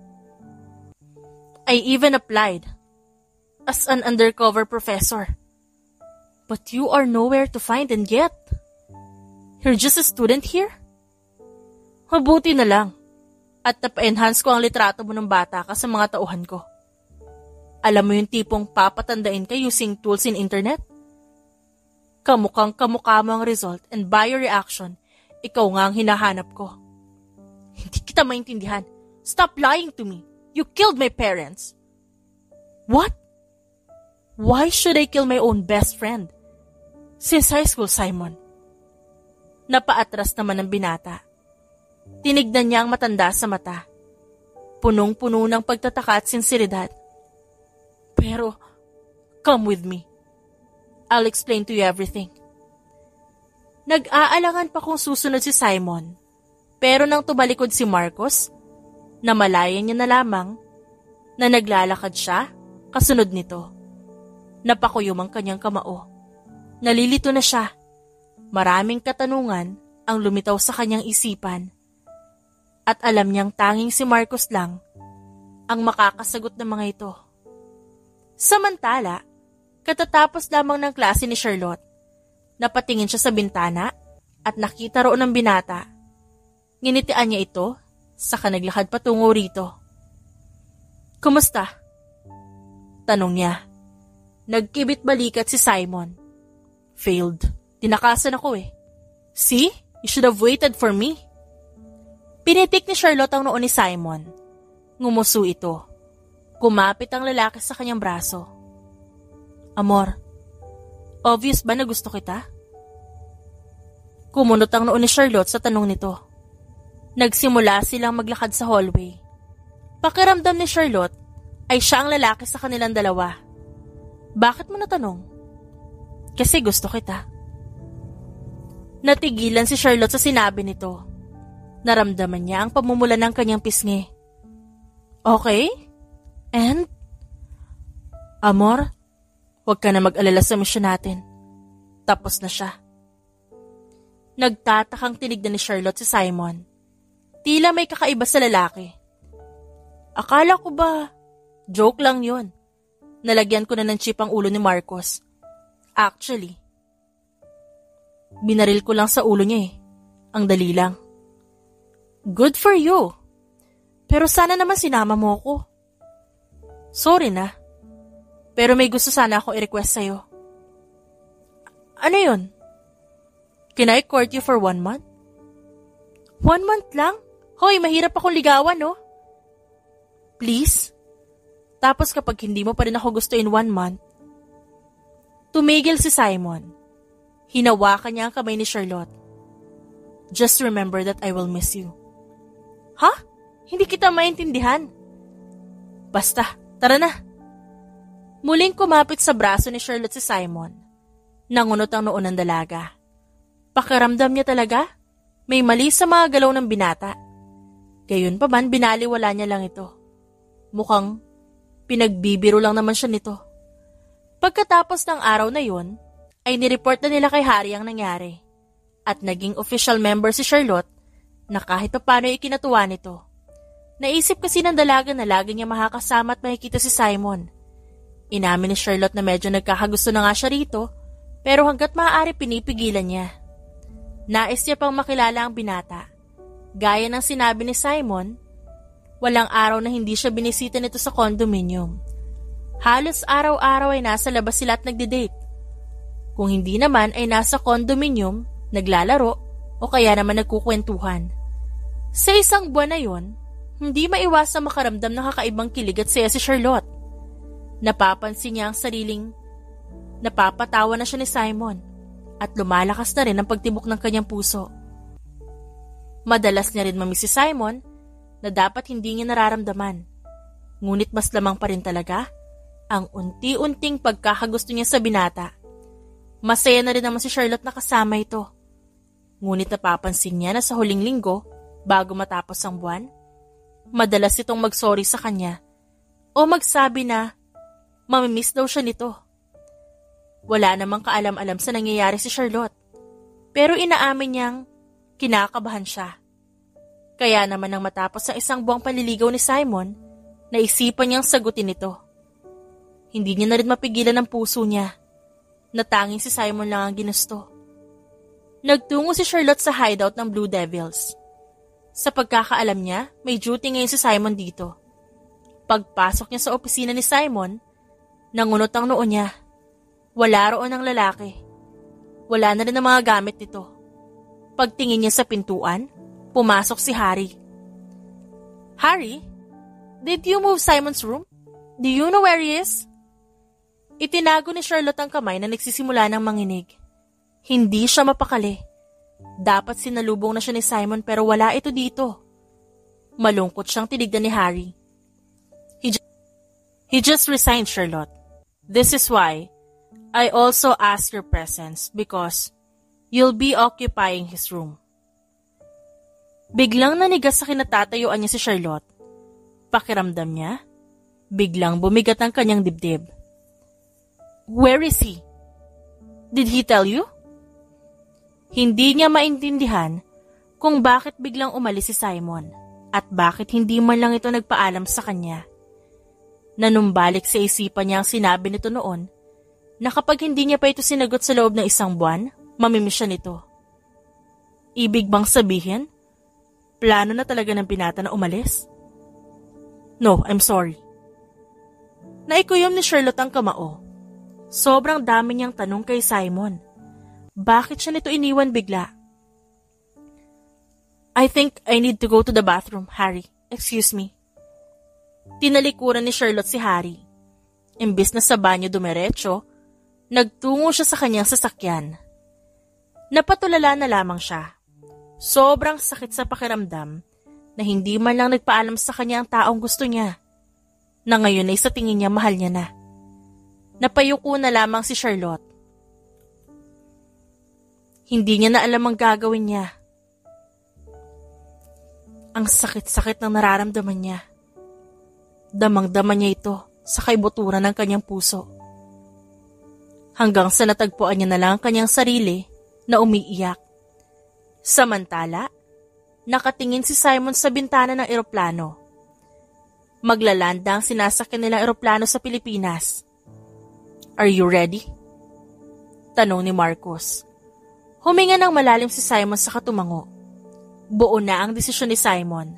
I even applied as an undercover professor. But you are nowhere to find and yet, you're just a student here? Mabuti na lang. At napa-enhance ko ang litrato mo ng bata ka sa mga tauhan ko. Alam mo yung tipong papatandain ka using tools in internet? Kamukhang kamukha mo ang result and by your reaction, ikaw nga ang hinahanap ko. Hindi kita maintindihan. Stop lying to me. You killed my parents. What? Why should I kill my own best friend? Since high school, Simon. Napaatras naman ang binata. Tinignan niya ang matanda sa mata. Punong-puno ng pagtataka at sinseridad. Pero, come with me. I'll explain to you everything. Nag-aalangan pa kung susunod si Simon. Pero nang tumalikod si Marcos, namalayan niya na lamang na naglalakad siya kasunod nito. Napakuyom ang kanyang kamao. Nalilito na siya. Maraming katanungan ang lumitaw sa kanyang isipan. At alam niyang tanging si Marcos lang ang makakasagot ng mga ito. Samantala, katatapos lamang ng klase ni Charlotte, napatingin siya sa bintana at nakita roon ng binata. Nginitian niya ito saka naglakad patungo rito. Kumusta? Tanong niya. Nagkibit balikat si Simon. Failed. Tinakasan ako eh. See? You should have waited for me. Pinitik ni Charlotte ang noo ni Simon. Ngumuso ito. Kumapit ang lalaki sa kanyang braso. Amor, obvious ba na gusto kita? Kumunot ang noo ni Charlotte sa tanong nito. Nagsimula silang maglakad sa hallway. Pakiramdam ni Charlotte ay siya ang lalaki sa kanilang dalawa. Bakit mo natanong? Kasi gusto kita. Natigilan si Charlotte sa sinabi nito. Naramdaman niya ang pamumula ng kanyang pisngi. Okay? And? Amor, huwag ka na mag-alala sa misyon natin. Tapos na siya. Nagtatakang tinignan ni Charlotte si Simon. Tila may kakaiba sa lalaki. Akala ko ba, joke lang yun. Nalagyan ko na ng chip ang ulo ni Marcos. Actually, binaril ko lang sa ulo niya eh. Ang dali lang. Good for you. Pero sana naman sinama mo ko. Sorry na. Pero may gusto sana akong i-request sa'yo. Ano yun? Can I court you for 1 month? 1 month lang? Hoy, mahirap akong ligawan, no? Please? Tapos kapag hindi mo pa rin ako gusto in 1 month, tumigil si Simon. Hinawakan niya ang kamay ni Charlotte. Just remember that I will miss you. Ha? Hindi kita maintindihan. Basta, tara na. Muling kumapit sa braso ni Charlotte si Simon. Nangunot ang noo ng dalaga. Pakiramdam niya talaga, may mali sa mga galaw ng binata. Gayon pa man, binaliwala niya lang ito. Mukhang pinagbibiro lang naman siya nito. Pagkatapos ng araw na yun, ay nireport na nila kay Harry ang nangyari. At naging official member si Charlotte na kahit pa paano ikinatuwa nito. Naisip kasi ng dalaga na lagi niya makakasama at makikita si Simon. Inamin ni Charlotte na medyo nagkakagusto na nga siya rito, pero hanggat maaari pinipigilan niya. Nais niya pang makilala ang binata. Gaya ng sinabi ni Simon, walang araw na hindi siya binisita nito sa condominium. Halos araw-araw ay nasa labas sila at nagde-date. Kung hindi naman ay nasa condominium, naglalaro o kaya naman nagkukwentuhan. Sa isang buwan na yon, hindi maiwasang makaramdam ng kakaibang kilig at saya si Charlotte. Napapansin niya ang sariling napapatawa na siya ni Simon at lumalakas na rin ang pagtibok ng kanyang puso. Madalas niya rin mamiss si Simon na dapat hindi niya nararamdaman. Ngunit mas lamang pa rin talaga ang unti-unting pagkakagusto niya sa binata. Masaya na rin naman si Charlotte na kasama ito. Ngunit napapansin niya na sa huling linggo, bago matapos ang buwan, madalas itong mag-sorry sa kanya o magsabi na mamimiss daw siya nito. Wala namang kaalam-alam sa nangyayari si Charlotte, pero inaamin niyang kinakabahan siya. Kaya naman nang matapos ang isang buwang panliligaw ni Simon, naisipan niyang sagutin ito. Hindi niya na rin mapigilan ang puso niya. na tanging si Simon lang ang ginusto. Nagtungo si Charlotte sa hideout ng Blue Devils. Sa pagkakaalam niya, may duty ngayon si Simon dito. Pagpasok niya sa opisina ni Simon, nangunot ang noo niya. Wala roon ang lalaki. Wala na rin ang mga gamit nito. Pagtingin niya sa pintuan, pumasok si Harry. Harry, did you move Simon's room? Do you know where he is? Itinago ni Charlotte ang kamay na nagsisimula ng manginig. Hindi siya mapakali. Dapat sinalubong na siya ni Simon pero wala ito dito. Malungkot siyang tinignan ni Harry. He just resigned, Charlotte. This is why I also ask your presence because you'll be occupying his room. Biglang nanigas sa kinatatayuan niya si Charlotte. Pakiramdam niya, biglang bumigat ang kanyang dibdib. Where is he? Did he tell you? Hindi niya maintindihan kung bakit biglang umalis si Simon at bakit hindi man lang ito nagpaalam sa kanya. Nanumbalik sa isipan niya ang sinabi nito noon na kapag hindi niya pa ito sinagot sa loob ng 1 buwan, mamimiss siya nito. Ibig bang sabihin, plano na talaga ng binata na umalis? No, I'm sorry. Naikuyom ni Charlotte ang kamao. Sobrang dami niyang tanong kay Simon. Bakit siya nito iniwan bigla? I think I need to go to the bathroom, Harry. Excuse me. Tinalikuran ni Charlotte si Harry. Imbis na sa banyo dumiretso, nagtungo siya sa kanyang sasakyan. Napatulala na lamang siya. Sobrang sakit sa pakiramdam na hindi man lang nagpaalam sa kanya ang taong gusto niya, na ngayon ay sa tingin niya mahal niya na. Napayuko na lamang si Charlotte. Hindi niya na alam ang gagawin niya. Ang sakit-sakit ng nararamdaman niya. Damang-dama niya ito sa kaibuturan ng kanyang puso. Hanggang sa natagpuan niya na lang ang kanyang sarili na umiiyak. Samantala, nakatingin si Simon sa bintana ng eroplano. Maglalanda ang sinasakyan nilang eroplano sa Pilipinas. Are you ready? Tanong ni Marcos. Huminga ng malalim si Simon sa katumango. Buo na ang desisyon ni Simon.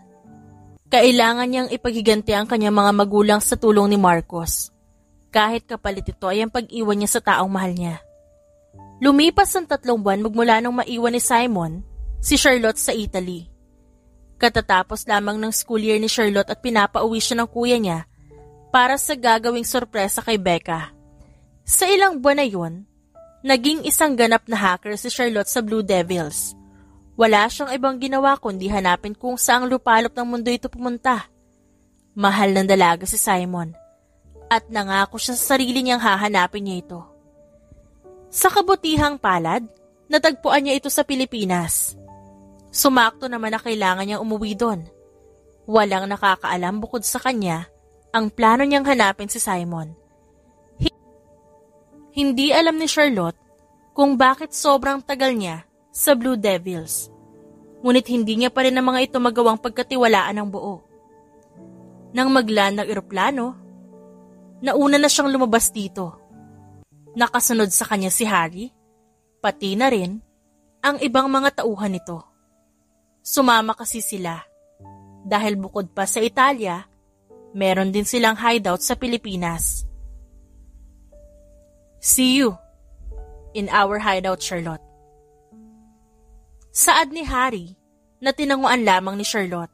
Kailangan niyang ipaghiganti ang kanyang mga magulang sa tulong ni Marcos. Kahit kapalit ito ay ang pag-iwan niya sa taong mahal niya. Lumipas ang 3 buwan magmula nung maiwan ni Simon, si Charlotte sa Italy. Katatapos lamang ng school year ni Charlotte at pinapauwi siya ng kuya niya para sa gagawing sorpresa kay Becca. Sa ilang buwan na yun, naging isang ganap na hacker si Charlotte sa Blue Devils. Wala siyang ibang ginawa kundi hanapin kung saang lupalop ng mundo ito pumunta. Mahal ng dalaga si Simon at nangako siya sa sarili niyang hahanapin niya ito. Sa kabutihang palad, natagpuan niya ito sa Pilipinas. Sumakto naman na kailangan niyang umuwi doon. Walang nakakaalam bukod sa kanya ang plano niyang hanapin si Simon. Hindi alam ni Charlotte kung bakit sobrang tagal niya sa Blue Devils. Ngunit hindi niya pa rin ang mga ito magawang pagkatiwalaan ng buo. Nang magland ng eroplano, nauna na siyang lumabas dito. Nakasunod sa kanya si Harry, pati na rin ang ibang mga tauhan nito. Sumama kasi sila dahil bukod pa sa Italia, meron din silang hideout sa Pilipinas. See you in our hideout, Charlotte. Saad ni Harry na tinanguan lamang ni Charlotte.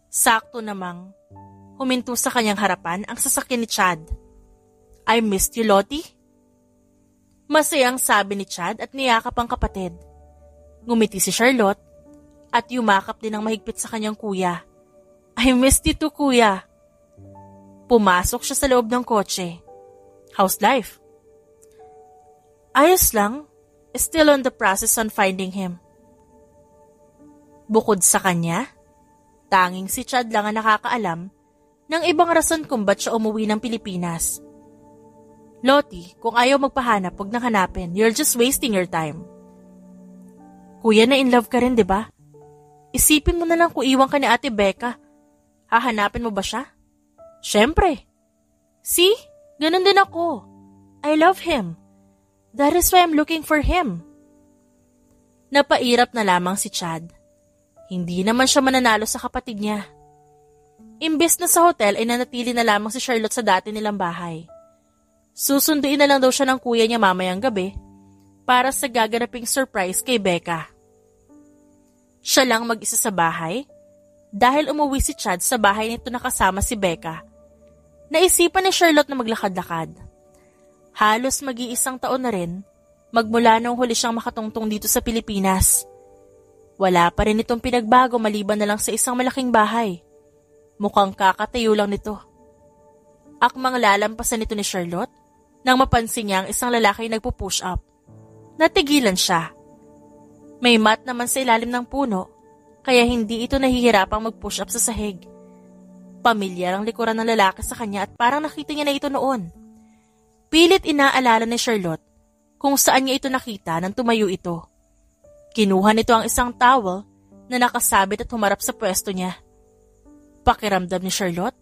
Sakto namang huminto sa kanyang harapan ang sasakyan ni Chad. I missed you, Lottie. Masayang sabi ni Chad at niyakap ang kapatid. Ngumiti si Charlotte at yumakap din ang mahigpit sa kanyang kuya. I missed you too, kuya. Pumasok siya sa loob ng kotse. How's life? Ayos lang. Still on the process on finding him. Bukod sa kanya, tanging si Chad lang ang nakakaalam ng ibang rason kung ba't siya umuwi ng Pilipinas. Lottie, kung ayaw magpahanap, huwag nang hanapin. You're just wasting your time. Kuya, na in love ka rin, di ba? Isipin mo na lang kung iwan ka ni Ate Becca. Hahanapin mo ba siya? Syempre. See? Ganun din ako. I love him. That is why I'm looking for him. Napairap na lamang si Chad. Hindi naman siya mananalo sa kapatid niya. Imbes na sa hotel ay nanatili na lamang si Charlotte sa dati nilang bahay. Susunduin na lang daw siya ng kuya niya mamayang gabi para sa gaganaping surprise kay Becca. Siya lang mag-isa sa bahay dahil umuwi si Chad sa bahay nito na kasama si Becca. Naisipan ni Charlotte na maglakad-lakad. Halos mag-iisang taon na rin magmula nung huli siyang makatungtong dito sa Pilipinas. Wala pa rin itong pinagbago maliban na lang sa isang malaking bahay. Mukhang kakatayo lang nito. Akmang lalampasan nito ni Charlotte nang mapansin niya ang isang lalaki nagpo-push up. Natigilan siya. May mat naman sa ilalim ng puno, kaya hindi ito nahihirapang mag-push up sa sahig. Pamilyar ang likuran ng lalaki sa kanya at parang nakita niya na ito noon. Pilit inaalala ni Charlotte kung saan niya ito nakita nang tumayo ito. Kinuha nito ang isang towel na nakasabit at humarap sa pwesto niya. Pakiramdam ni Charlotte,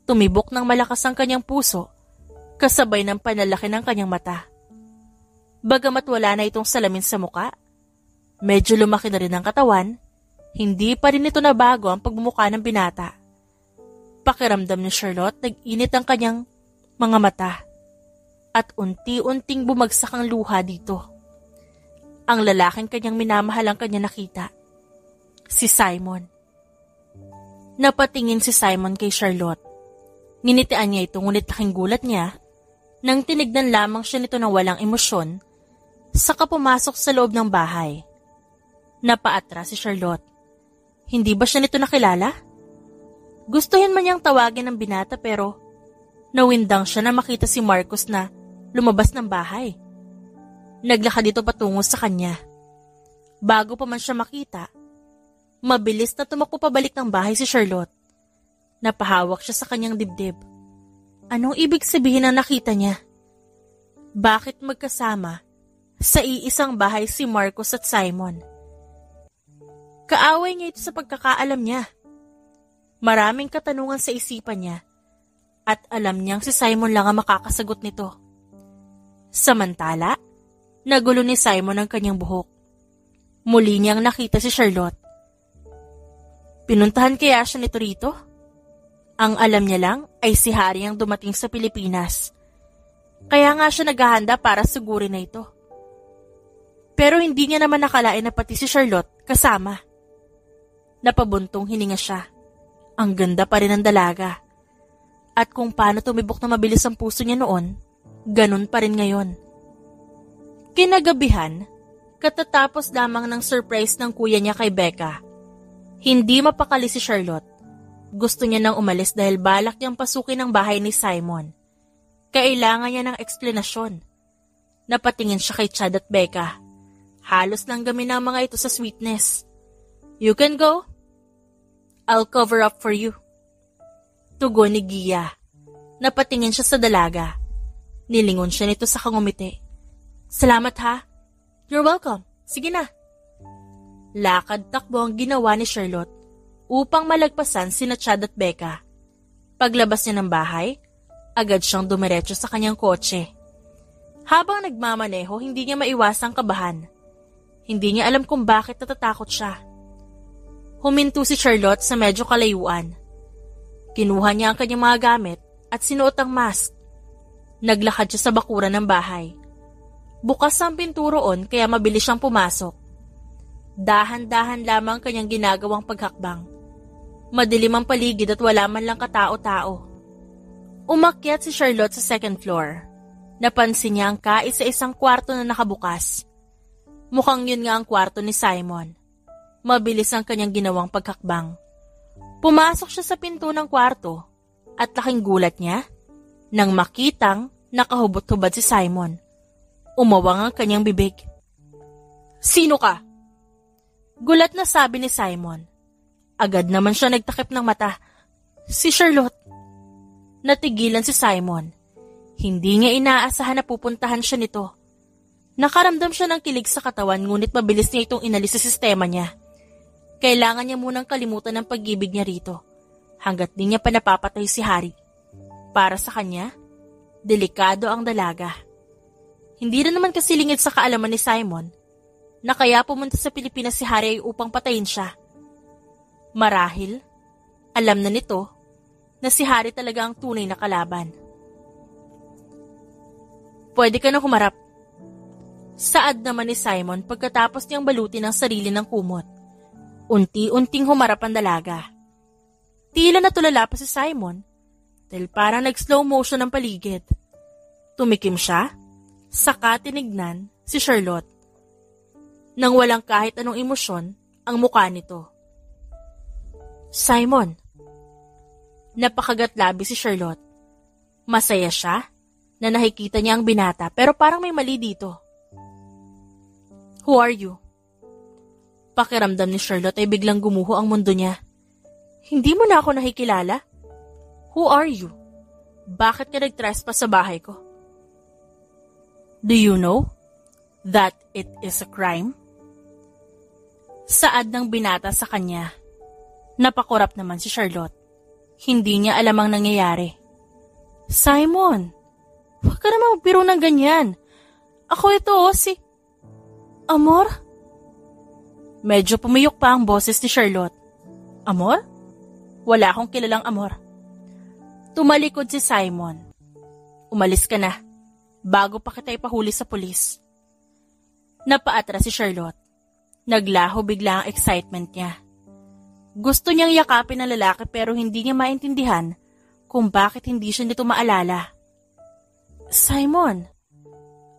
tumibok ng malakas ang kanyang puso, kasabay ng panalaki ng kanyang mata. Bagamat wala na itong salamin sa muka, medyo lumaki na rin ang katawan, hindi pa rin ito nabago ang pagmumukha ng binata. Pakiramdam ni Charlotte, nag-init ang kanyang mga mata, at unti-unting bumagsak ang luha dito. Ang lalaking kanyang minamahal ang kanya nakita, si Simon. Napatingin si Simon kay Charlotte. Ninitian niya ito ngunit laking gulat niya nang tinignan lamang siya nito ng walang emosyon saka pumasok sa loob ng bahay. Napaatras si Charlotte. Hindi ba siya nito nakilala? Gustuhin man niyang tawagin ng binata pero nawindang siya na makita si Marcos na lumabas ng bahay. Naglakad ito patungo sa kanya. Bago pa man siya makita, mabilis na tumakbo pabalik ng bahay si Charlotte. Napahawak siya sa kanyang dibdib. Anong ibig sabihin ng nakita niya? Bakit magkasama sa iisang bahay si Marcos at Simon? Kaaway niya ito sa pagkakaalam niya. Maraming katanungan sa isipan niya at alam niyang si Simon lang ang makakasagot nito. Samantala, nagulo ni Simon ang kanyang buhok. Muli niyang nakita si Charlotte. Pinuntahan kaya siya nito rito? Ang alam niya lang ay si Harry ang dumating sa Pilipinas. Kaya nga siya naghahanda para sigurin na ito. Pero hindi niya naman nakalain na pati si Charlotte kasama. Napabuntong hininga siya. Ang ganda pa rin ng dalaga. At kung paano tumibok na mabilis ang puso niya noon, ganun pa rin ngayon. Kinagabihan, katatapos lamang ng surprise ng kuya niya kay Becca, hindi mapakali si Charlotte. Gusto niya nang umalis dahil balak niyang pasukin ang bahay ni Simon. Kailangan niya ng eksplanasyon. Napatingin siya kay Chad at Becca. Halos langgami ng mga ito sa sweetness. You can go. I'll cover up for you. Tugon ni Gia. Napatingin siya sa dalaga. Nilingon siya nito sa kangumiti. Salamat ha. You're welcome. Sige na. Lakad-takbo ang ginawa ni Charlotte upang malagpasan sina Chad at Becca. Paglabas niya ng bahay, agad siyang dumiretso sa kanyang kotse. Habang nagmamaneho, hindi niya maiwasang kabahan. Hindi niya alam kung bakit natatakot siya. Huminto si Charlotte sa medyo kalayuan. Kinuha niya ang kanyang mga gamit at sinuot ang mask. Naglakad siya sa bakuran ng bahay. Bukas ang pinto roon kaya mabilis siyang pumasok. Dahan-dahan lamang kanyang ginagawang paghakbang. Madilim ang paligid at wala man lang katao-tao. Umakyat si Charlotte sa second floor. Napansin niya ang kaisa-isang kwarto na nakabukas. Mukhang yun nga ang kwarto ni Simon. Mabilis ang kanyang ginawang paghakbang. Pumasok siya sa pinto ng kwarto at laking gulat niya nang makitang nakahubot-hubad si Simon. Umawang ang kanyang bibig. Sino ka? Gulat na sabi ni Simon. Agad naman siya nagtakip ng mata. Si Charlotte. Natigilan si Simon. Hindi niya inaasahan na pupuntahan siya nito. Nakaramdam siya ng kilig sa katawan ngunit mabilis niya itong inalis sa sistema niya. Kailangan niya munang kalimutan ang pag-ibig niya rito hanggat di niya pa napapatay si Harry. Para sa kanya, delikado ang dalaga. Hindi na naman kasi lingid sa kaalaman ni Simon na kaya pumunta sa Pilipinas si Harry ay upang patayin siya. Marahil, alam na nito na si Harry talaga ang tunay na kalaban. Pwede ka na humarap. Saad naman ni Simon pagkatapos niyang balutin ang sarili ng kumot. Unti-unting humarap ang dalaga. Tila natulala pa si Simon dahil parang nag-slow motion ang paligid. Tumikim siya, saka tinignan si Charlotte. Nang walang kahit anong emosyon ang mukha nito. Simon. Napakagatlabi si Charlotte. Masaya siya na nakikita niya ang binata pero parang may mali dito. Who are you? Pakiramdam ni Charlotte ay biglang gumuho ang mundo niya. Hindi mo na ako nakikilala? Who are you? Bakit ka nag-trespass sa bahay ko? Do you know that it is a crime? Saad ng binata sa kanya. Napakurap naman si Charlotte. Hindi niya alam ang nangyayari. Simon, huwag ka naman magbiro ng ganyan. Ako ito si Amor? Medyo pumiyok pa ang boses ni Charlotte. Amor? Wala akong kilalang Amor. Tumalikod si Simon. Umalis ka na, bago pa kita ipahuli sa pulis. Napaatras si Charlotte. Naglaho bigla ang excitement niya. Gusto niyang yakapin ang lalaki pero hindi niya maintindihan kung bakit hindi siya nito maalala. Simon,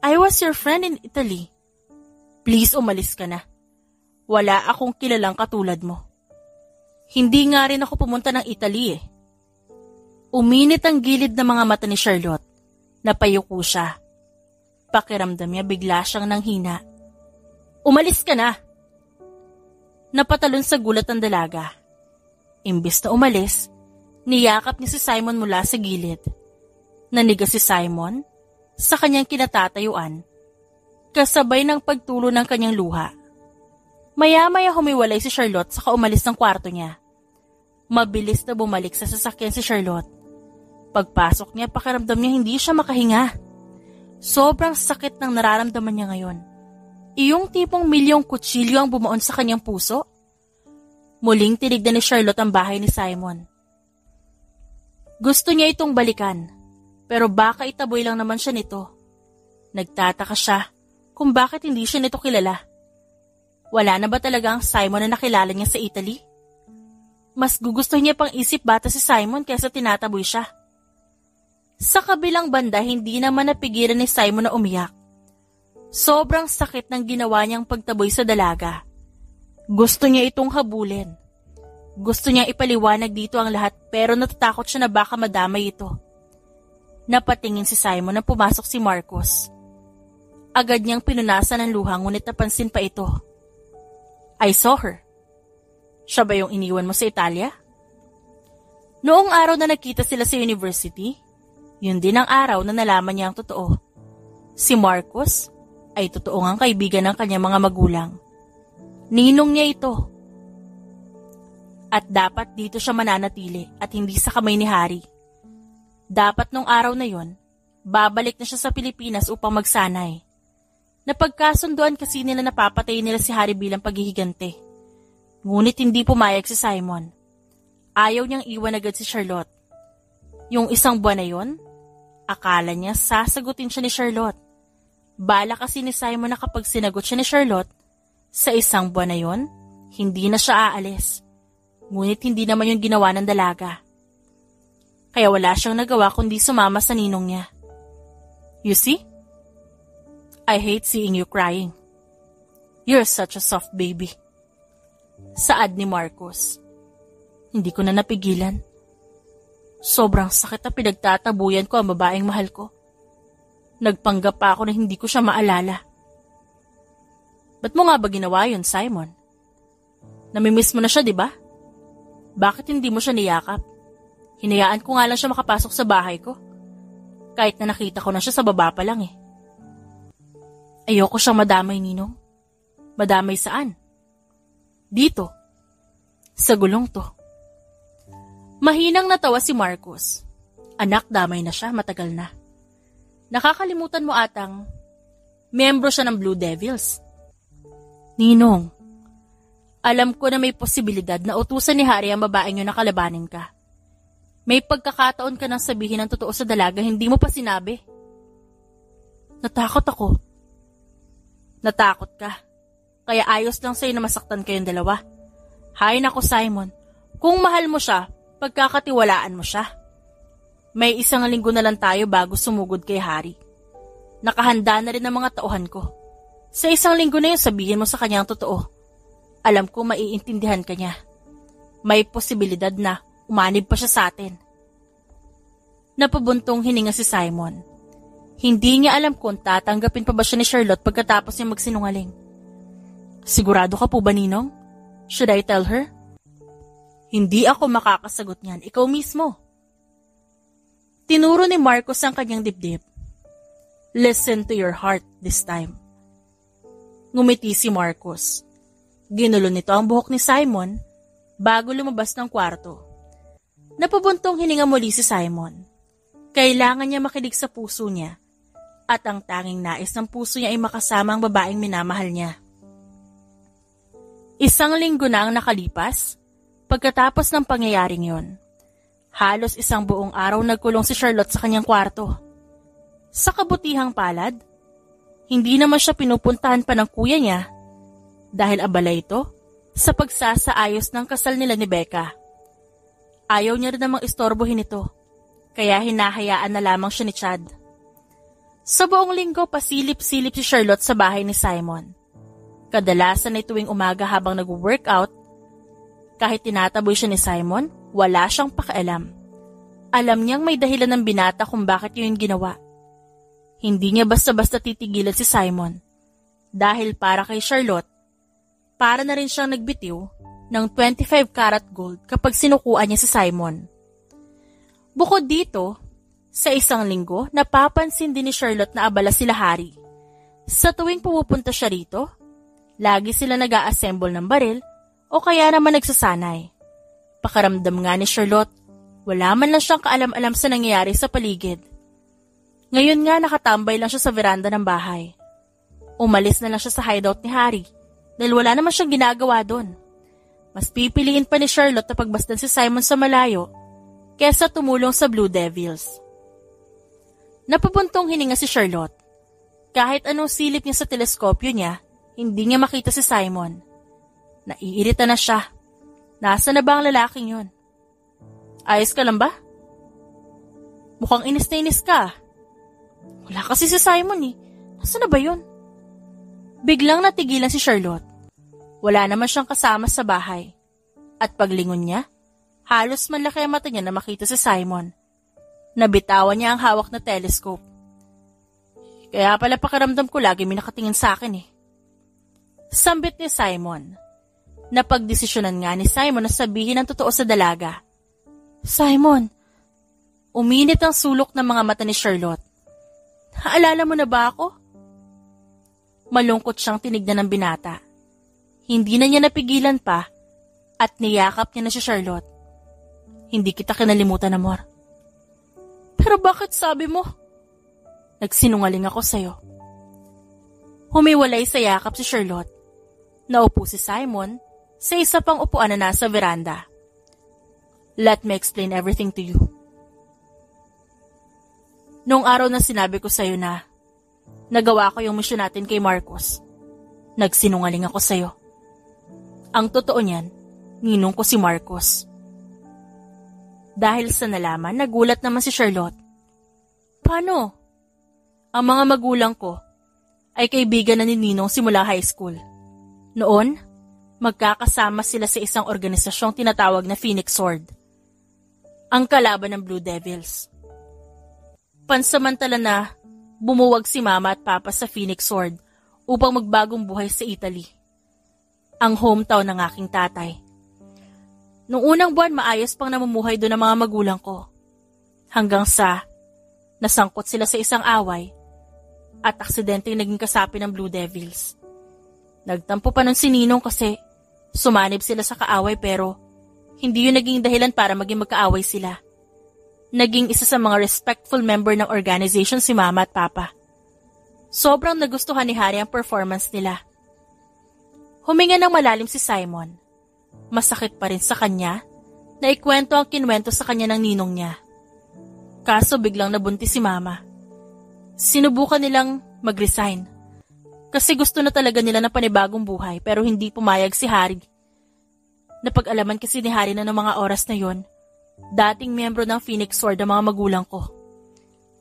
I was your friend in Italy. Please umalis ka na. Wala akong kilalang katulad mo. Hindi nga rin ako pumunta ng Italy eh. Uminit ang gilid ng mga mata ni Charlotte. Napayuko siya. Pakiramdam niya bigla siyang nanghina. Umalis ka na! Napatalon sa gulat ang dalaga. Imbis na umalis, niyakap niya si Simon mula sa gilid. Nanigas si Simon sa kanyang kinatatayuan, kasabay ng pagtulo ng kanyang luha. Maya-maya humiwalay si Charlotte saka umalis ng kwarto niya. Mabilis na bumalik sa sasakyan si Charlotte. Pagpasok niya, pakiramdam niya hindi siya makahinga. Sobrang sakit ng nararamdaman niya ngayon. Iyong tipong milyong kutsilyo ang bumuon sa kanyang puso. Muling tinignan ni Charlotte ang bahay ni Simon. Gusto niya itong balikan, pero baka itaboy lang naman siya nito. Nagtataka siya kung bakit hindi siya nito kilala. Wala na ba talaga ang Simon na nakilala niya sa Italy? Mas gugustuhin niya pang isip bata si Simon kaysa tinataboy siya. Sa kabilang banda, hindi naman napigilan ni Simon na umiyak. Sobrang sakit ng ginawa niyang pagtaboy sa dalaga. Gusto niya itong habulin. Gusto niyang ipaliwanag dito ang lahat pero natatakot siya na baka madamay ito. Napatingin si Simon na pumasok si Marcos. Agad niyang pinunasan ang luha ngunit napansin pa ito. I saw her. Siya ba yung iniwan mo sa Italia? Noong araw na nagkita sila sa university, yun din ang araw na nalaman niya ang totoo. Si Marcos ay totoo ngang kaibigan ng kanyang mga magulang. Ninong niya ito. At dapat dito siya mananatili at hindi sa kamay ni Harry. Dapat nung araw na yon, babalik na siya sa Pilipinas upang magsanay. Napagkasunduan kasi nila na papatayin nila si Harry bilang paghihigante. Ngunit hindi pumayag si Simon. Ayaw niyang iwan agad si Charlotte. Yung isang buwan na yon, akala niya sasagutin siya ni Charlotte. Bala kasi ni Simon na kapag sinagot siya ni Charlotte, sa isang buwan na yon, hindi na siya aalis. Ngunit hindi naman yung ginawa ng dalaga. Kaya wala siyang nagawa kundi sumama sa ninong niya. You see? I hate seeing you crying. You're such a soft baby. Saad ni Marcos. Hindi ko na napigilan. Sobrang sakit na pinagtatabuyan ko ang babaeng mahal ko. Nagpanggap pa ako na hindi ko siya maalala. Ba't mo nga ba ginawa yun, Simon? Namimiss mo na siya, di ba? Bakit hindi mo siya niyakap? Hinayaan ko nga lang siya makapasok sa bahay ko. Kahit na nakita ko na siya sa baba pa lang eh. Ayoko siyang madamay, Ninong. Madamay saan? Dito. Sa gulong to. Mahinang natawa si Marcos. Anak, damay na siya, matagal na. Nakakalimutan mo atang miyembro siya ng Blue Devils. Ninong, alam ko na may posibilidad na utusan ni Harry ang babaeng yun na kalabanin ka. May pagkakataon ka nang sabihin ang totoo sa dalaga, hindi mo pa sinabi. Natakot ako. Natakot ka. Kaya ayos lang sa'yo na masaktan kayong dalawa. Hay nako Simon, kung mahal mo siya, pagkakatiwalaan mo siya. May 1 linggo na lang tayo bago sumugod kay Harry. Nakahanda na rin ang mga tauhan ko. Sa 1 linggo na yun sabihin mo sa kanya ang totoo. Alam ko maiintindihan ka niya. May posibilidad na umanib pa siya sa atin. Napabuntong hininga si Simon. Hindi niya alam kung tatanggapin pa ba siya ni Charlotte pagkatapos niya magsinungaling. Sigurado ka po ba, Ninong? Should I tell her? Hindi ako makakasagot niyan, ikaw mismo. Tinuro ni Marcos ang kanyang dibdib. Listen to your heart this time. Ngumiti si Marcos. Ginulo nito ang buhok ni Simon bago lumabas ng kwarto. Napabuntong hininga muli si Simon. Kailangan niya makinig sa puso niya at ang tanging nais ng puso niya ay makasama ang babaeng minamahal niya. 1 linggo na ang nakalipas pagkatapos ng pangyayaring yon. Halos 1 buong araw nagkulong si Charlotte sa kanyang kwarto. Sa kabutihang palad, hindi naman siya pinupuntahan pa ng kuya niya dahil abala ito sa pagsasaayos ng kasal nila ni Becca. Ayaw niya rin namang istorbohin ito, kaya hinahayaan na lamang siya ni Chad. Sa buong linggo, pasilip-silip si Charlotte sa bahay ni Simon. Kadalasan ay tuwing umaga habang nag-workout, kahit tinataboy siya ni Simon, wala siyang pakialam. Alam niyang may dahilan ng binata kung bakit yun ginawa. Hindi niya basta-basta titigilan si Simon. Dahil para kay Charlotte, para na rin siyang nagbitiw ng 25 karat gold kapag sinukuan niya si Simon. Bukod dito, sa 1 linggo, napapansin din ni Charlotte na abala sila Harry. Sa tuwing pumupunta siya rito, lagi sila nag-a-assemble ng baril o kaya naman nagsasanay. Pakaramdam nga ni Charlotte, wala man lang siyang kaalam-alam sa nangyayari sa paligid. Ngayon nga nakatambay lang siya sa veranda ng bahay. Umalis na lang siya sa hideout ni Harry dahil wala naman siyang ginagawa doon. Mas pipiliin pa ni Charlotte na pagbasdan si Simon sa malayo kesa tumulong sa Blue Devils. Napabuntong hininga si Charlotte. Kahit anong silip niya sa teleskopyo niya, hindi niya makita si Simon. Naiirita na siya. Nasa na ba ang lalaking yun? Ayos ka lang ba? Mukhang inis na inis ka. Wala kasi si Simon eh. Nasa na ba yun? Biglang natigilan si Charlotte. Wala naman siyang kasama sa bahay. At paglingon niya, halos malaki ang mata niya na makita si Simon. Nabitawan niya ang hawak na telescope. Kaya pala pakiramdam ko lagi may nakatingin sa akin eh. Sambit ni Simon. Napagdesisyonan nga ni Simon na sabihin ang totoo sa dalaga. Simon, uminit ang sulok ng mga mata ni Charlotte. Naalala mo na ba ako? Malungkot siyang tinignan ng binata. Hindi na niya napigilan pa at niyakap niya na si Charlotte. Hindi kita kinalimutan, amor. Pero bakit sabi mo? Nagsinungaling ako sa'yo. Humiwalay sa yakap si Charlotte. Naupo si Simon sa isa pang upuan na nasa veranda. Let me explain everything to you. Noong araw na sinabi ko sa'yo na nagawa ko yung misyon natin kay Marcos, nagsinungaling ako sa'yo. Ang totoo niyan, ninong ko si Marcos. Dahil sa nalaman, nagulat naman si Charlotte. Paano? Ang mga magulang ko ay kaibigan na ni Ninong simula high school. Noon, magkakasama sila sa isang organisasyong tinatawag na Phoenix Sword, ang kalaban ng Blue Devils. Pansamantala na bumuwag si Mama at Papa sa Phoenix Sword upang magbagong buhay sa Italy, ang hometown ng aking tatay. Noong unang buwan, maayos pang namumuhay doon ang mga magulang ko. Hanggang sa nasangkot sila sa isang away at aksidenteng naging kasapi ng Blue Devils. Nagtampo pa nun si Ninong kasi sumanib sila sa kaaway pero hindi yun naging dahilan para maging magkaaway sila. Naging isa sa mga respectful member ng organization si Mama at Papa. Sobrang nagustuhan ni Harry ang performance nila. Huminga ng malalim si Simon. Masakit pa rin sa kanya na ikwento ang kinwento sa kanya ng ninong niya. Kaso biglang nabuntis si Mama. Sinubukan nilang mag-resign kasi gusto na talaga nila ng panibagong buhay pero hindi pumayag si Harry. Napag-alaman kasi ni Harry na ng mga oras na yon, dating miyembro ng Phoenix Sword ang mga magulang ko.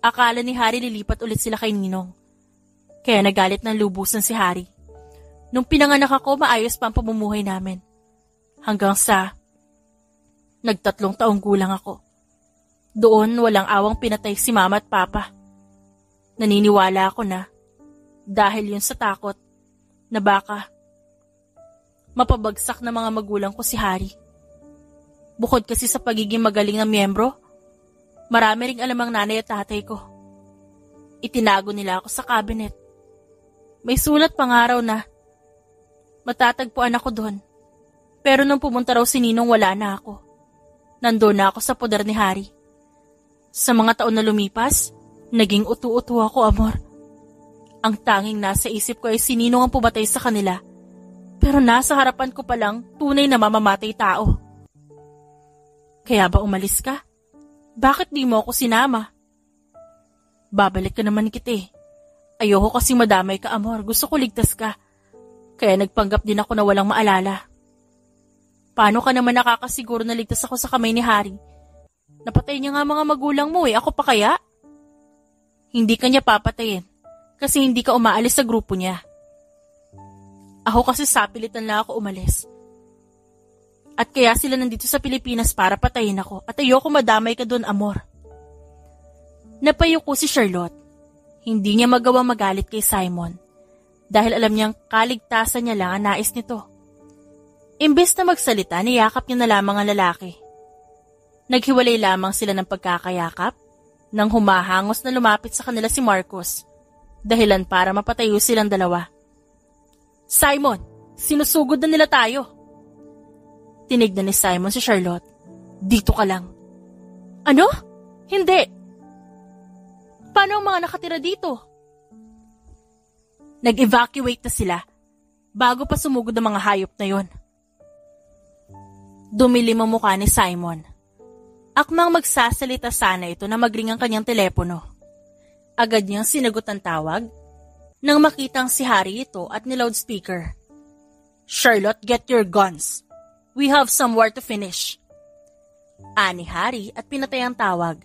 Akala ni Harry lilipat ulit sila kay Ninong. Kaya nagalit ng lubusan si Harry. Nung pinanganak ako, maayos pa ang pamumuhay namin. Hanggang sa nag-3 taong gulang ako. Doon walang awang pinatay si Mama at Papa. Naniniwala ako na dahil yun sa takot na baka mapabagsak na mga magulang ko si Harry. Bukod kasi sa pagiging magaling na miyembro, marami ring alam ang nanay at tatay ko. Itinago nila ako sa cabinet. May sulat pang araw na matatagpuan ako doon. Pero nung pumunta raw si Ninong, wala na ako. Nandoon na ako sa poder ni Harry. Sa mga taon na lumipas, naging utu-utu ako, Amor. Ang tanging nasa isip ko ay si Ninong ang pumatay sa kanila. Pero nasa harapan ko palang tunay na mamamatay tao. Kaya ba umalis ka? Bakit di mo ako sinama? Babalik ka naman kita eh. Ayoko kasi madamay ka, Amor. Gusto ko ligtas ka. Kaya nagpanggap din ako na walang maalala. Paano ka naman nakakasiguro na ligtas ako sa kamay ni Harry? Napatay niya nga mga magulang mo eh. Ako pa kaya? Hindi ka niya papatayin kasi hindi ka umaalis sa grupo niya. Ako kasi sapilitan lang ako umalis. At kaya sila nandito sa Pilipinas para patayin ako at ayoko madamay ka doon, Amor. Napayuko si Charlotte. Hindi niya magawang magalit kay Simon dahil alam niyang kaligtasan niya lang ang nais nito. Imbes na magsalita, niyakap niya na lamang ang lalaki. Naghiwalay lamang sila ng pagkakayakap nang humahangos na lumapit sa kanila si Marcus, dahilan para mapatayo silang dalawa. Simon, sinusugod na nila tayo. Tinignan ni Simon si Charlotte. Dito ka lang. Ano? Hindi. Paano ang mga nakatira dito? Nag-evacuate na sila bago pa sumugod ang mga hayop na yon. Dumilim ang mukha ni Simon. Akmang magsasalita sana ito na magring ang kanyang telepono. Agad niyang sinagot ang tawag nang makitang si Harry ito at ni loudspeaker. Charlotte, get your guns. We have some war to finish. Ani Harry at pinatay ang tawag.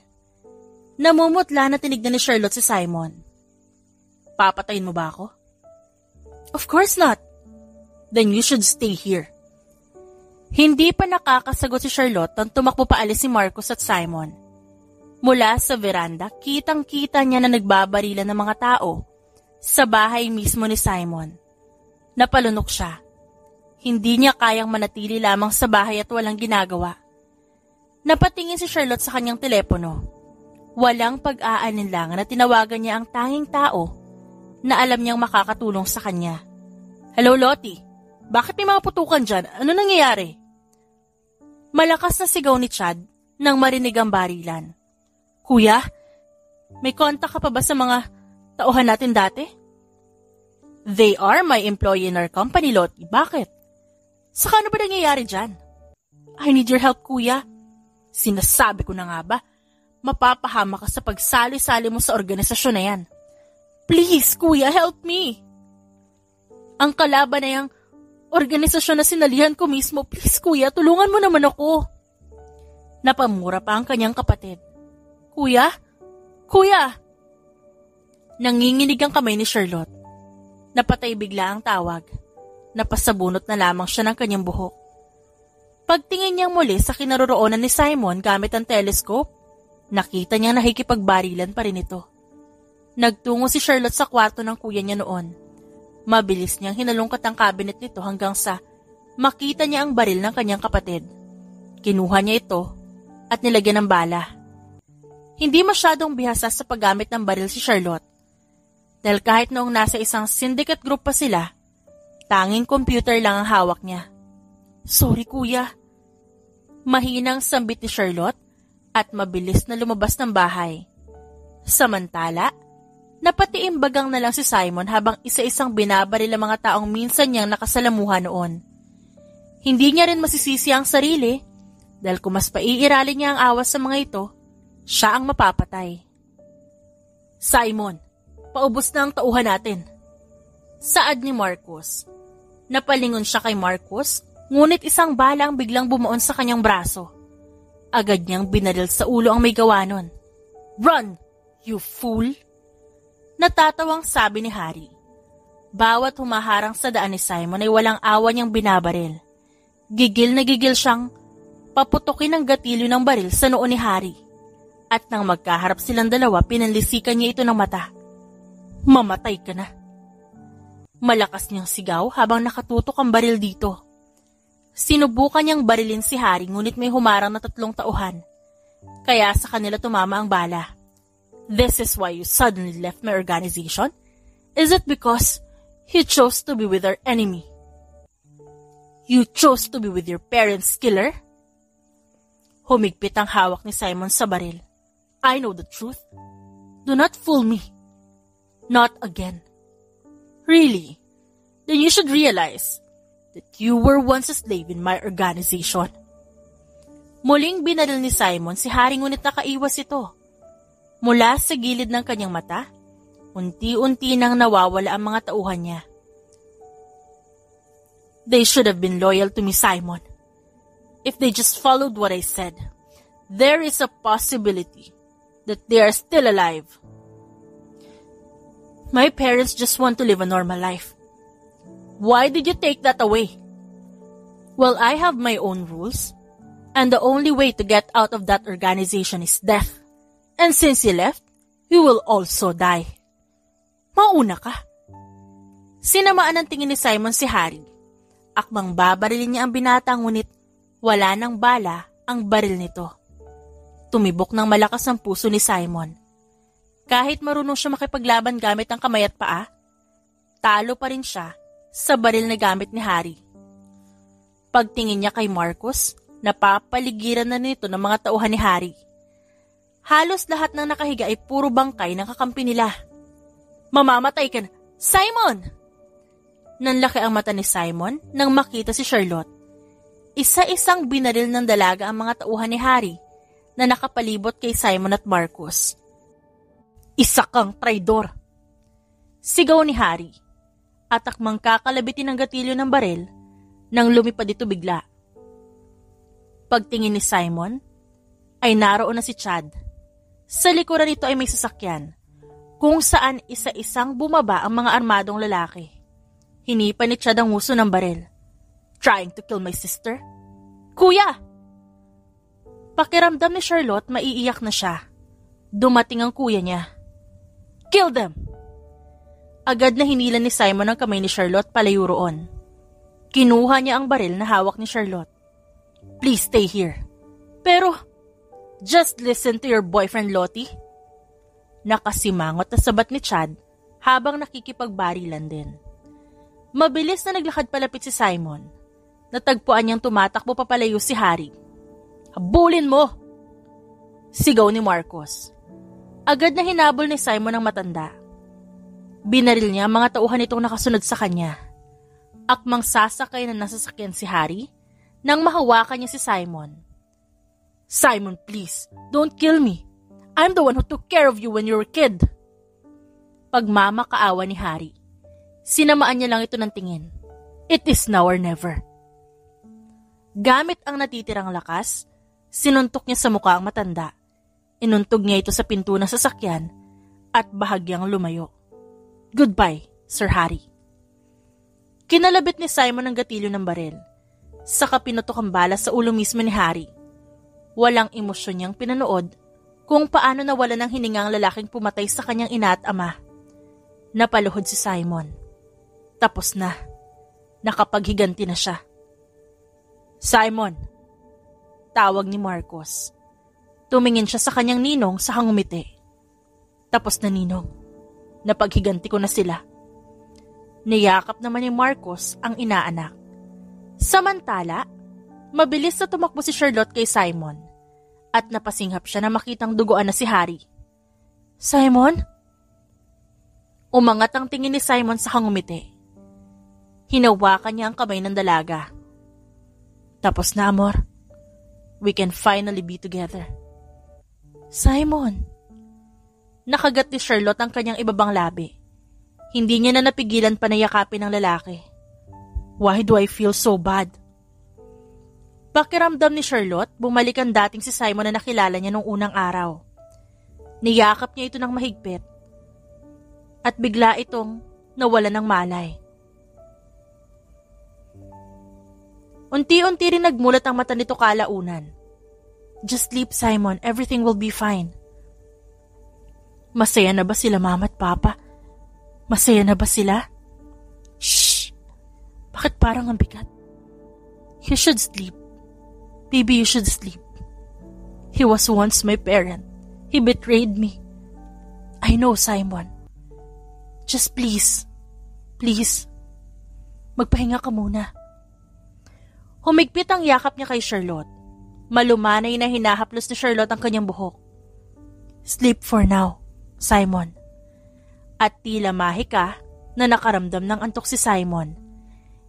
Namumutla na tinignan ni Charlotte si Simon. Papatayin mo ba ako? Of course not. Then you should stay here. Hindi pa nakakasagot si Charlotte nang tumakbo paalis si Marcus at Simon. Mula sa veranda, kitang-kita niya na nagbabarilan ng mga tao sa bahay mismo ni Simon. Napalunok siya. Hindi niya kayang manatili lamang sa bahay at walang ginagawa. Napatingin si Charlotte sa kanyang telepono. Walang pag-aalinlangan na tinawagan niya ang tanging tao na alam niyang makakatulong sa kanya. Hello, Lottie. Bakit may mga putukan dyan? Ano nangyayari? Malakas na sigaw ni Chad nang marinig ang barilan. Kuya, may kontak ka pa ba sa mga tauhan natin dati? They are my employee in our company, Lottie. Bakit? Saka ano ba nangyayari dyan? I need your help, kuya. Sinasabi ko na nga ba, mapapahama ka sa pagsali-sali mo sa organisasyon na yan. Please, kuya, help me. Ang kalaban na yung organisasyon na sinalihan ko mismo. Please, kuya, tulungan mo naman ako. Napamura pa ang kanyang kapatid. Kuya? Kuya! Nanginginig ang kamay ni Charlotte. Napatay bigla ang tawag. Napasabunot na lamang siya ng kanyang buhok. Pagtingin niyang muli sa kinaroroonan ni Simon gamit ang telescope, nakita niyang nakikipagbarilan pa rin ito. Nagtungo si Charlotte sa kwarto ng kuya niya noon. Mabilis niyang hinalungkat ang cabinet nito hanggang sa makita niya ang baril ng kanyang kapatid. Kinuha niya ito at nilagyan ng bala. Hindi masyadong bihasa sa paggamit ng baril si Charlotte. Dahil kahit noong nasa isang syndicate group pa sila, tanging computer lang ang hawak niya. Sorry, kuya. Mahinang sambit ni Charlotte at mabilis na lumabas ng bahay. Samantala, Napatiimbagang na lang si Simon habang isa-isang binabaril ang mga taong minsan niyang nakasalamuhan noon. Hindi niya rin masisisi ang sarili dahil kung mas paiiralin niya ang awas sa mga ito, siya ang mapapatay. Simon, paubos na ang tauhan natin. Saad ni Marcus. Napalingon siya kay Marcus, ngunit isang bala ang biglang bumuon sa kanyang braso. Agad niyang binaril sa ulo ang may gawa nun. Run, you fool! Natatawang sabi ni Harry. Bawat humaharang sa daan ni Simon ay walang awa niyang binabaril. Gigil na gigil siyang paputukin ang gatilyo ng baril sa noo ni Harry. At nang magkaharap silang dalawa, pinanlisikan niya ito ng mata. Mamatay ka na. Malakas niyang sigaw habang nakatutok ang baril dito. Sinubukan niyang barilin si Harry ngunit may humarang na 3 tauhan. Kaya sa kanila tumama ang bala. This is why you suddenly left my organization? Is it because you chose to be with our enemy? You chose to be with your parents' killer? Humigpit ang hawak ni Simon sa baril. I know the truth. Do not fool me. Not again. Really? Then you should realize that you were once a slave in my organization. Muling binaril ni Simon si Harry ngunit nakaiwas ito. Mula sa gilid ng kanyang mata, unti-unti nang nawawala ang mga tauhan niya. They should have been loyal to me, Simon. If they just followed what I said, there is a possibility that they are still alive. My parents just want to live a normal life. Why did you take that away? Well, I have my own rules, and the only way to get out of that organization is death. And since you left, you will also die. Mauna ka. Sinamaan ng tingin ni Simon si Harry. Akmang babarilin niya ang binata ngunit wala nang bala ang baril nito. Tumibok ng malakas ang puso ni Simon. Kahit marunong siya makipaglaban gamit ang kamay at paa, talo pa rin siya sa baril na gamit ni Harry. Pagtingin niya kay Marcus, napapaligiran na nito ng mga tauhan ni Harry. Halos lahat ng nakahiga ay puro bangkay ng kakampi nila. Mamamatay ka na. Simon! Nanlaki ang mata ni Simon nang makita si Charlotte. Isa-isang binaril ng dalaga ang mga tauhan ni Harry na nakapalibot kay Simon at Marcus. Isa kang traidor! Sigaw ni Harry. At akmang kakalabitin ang gatilyo ng baril nang lumipad ito bigla. Pagtingin ni Simon, ay naroon na si Chad. Sa likuran nito ay may sasakyan, kung saan isa-isang bumaba ang mga armadong lalaki. Hinipa ni Chad ang uso ng baril. Trying to kill my sister? Kuya! Pakiramdam ni Charlotte maiiyak na siya. Dumating ang kuya niya. Kill them! Agad na hinilan ni Simon ang kamay ni Charlotte palayo roon. Kinuha niya ang baril na hawak ni Charlotte. Please stay here. Pero, just listen to your boyfriend, Lottie. Nakasimangot na sabat ni Chad habang nakikipagbarilan din. Mabilis na naglakad palapit si Simon. Natagpuan niyang tumatakbo papalayo si Harry. Habulin mo! Sigaw ni Marcus. Agad na hinabol ni Simon ang matanda. Binaril niya ang mga tauhan nitong nakasunod sa kanya. Akmang sasakay na nasasakyan si Harry nang mahawakan niya si Simon. Simon, please, don't kill me. I'm the one who took care of you when you were a kid. Pagmamakaawa ni Harry. Sinamaan niya lang ito ng tingin. It is now or never. Gamit ang natitirang lakas, sinuntok niya sa mukha ang matanda. Inuntog niya ito sa pinto ng sasakyan at bahagyang lumayo. Goodbye, Sir Harry. Kinalabit ni Simon ang gatilyo ng baril. Saka pinutok ang bala sa ulo mismo ni Harry. Walang emosyon niyang pinanood kung paano nawala ng hininga ang lalaking pumatay sa kanyang ina at ama. Napaluhod si Simon. Tapos na. Nakapaghiganti na siya. Simon! Tawag ni Marcus. Tumingin siya sa kanyang ninong sa hangumiti. Tapos na, ninong. Napaghiganti ko na sila. Niyakap naman ni Marcus ang inaanak. Samantala, mabilis na tumakbo si Charlotte kay Simon at napasinghap siya na makitang duguan na si Harry. Simon? Umangat ang tingin ni Simon sa kangumiti. Hinawakan niya ang kamay ng dalaga. Tapos na, amor. We can finally be together. Simon! Nakagat ni Charlotte ang kanyang ibabang labi. Hindi niya na napigilan pa na yakapin ng lalaki. Why do I feel so bad? Pakiramdam ni Charlotte, bumalik ang dating si Simon na nakilala niya nung unang araw. Niyakap niya ito ng mahigpit. At bigla itong nawalan ng malay. Unti-unti rin nagmulat ang mata nito kalaunan. Just sleep, Simon. Everything will be fine. Masaya na ba sila, Mama at Papa? Masaya na ba sila? Shh! Bakit parang ang bigat? You should sleep. Baby, you should sleep. He was once my parent. He betrayed me. I know, Simon. Just please. Please. Magpahinga ka muna. Humigpit ang yakap niya kay Charlotte. Malumanay na hinahaplos ni Charlotte ang kanyang buhok. Sleep for now, Simon. At tila mahika na nakaramdam ng antok si Simon.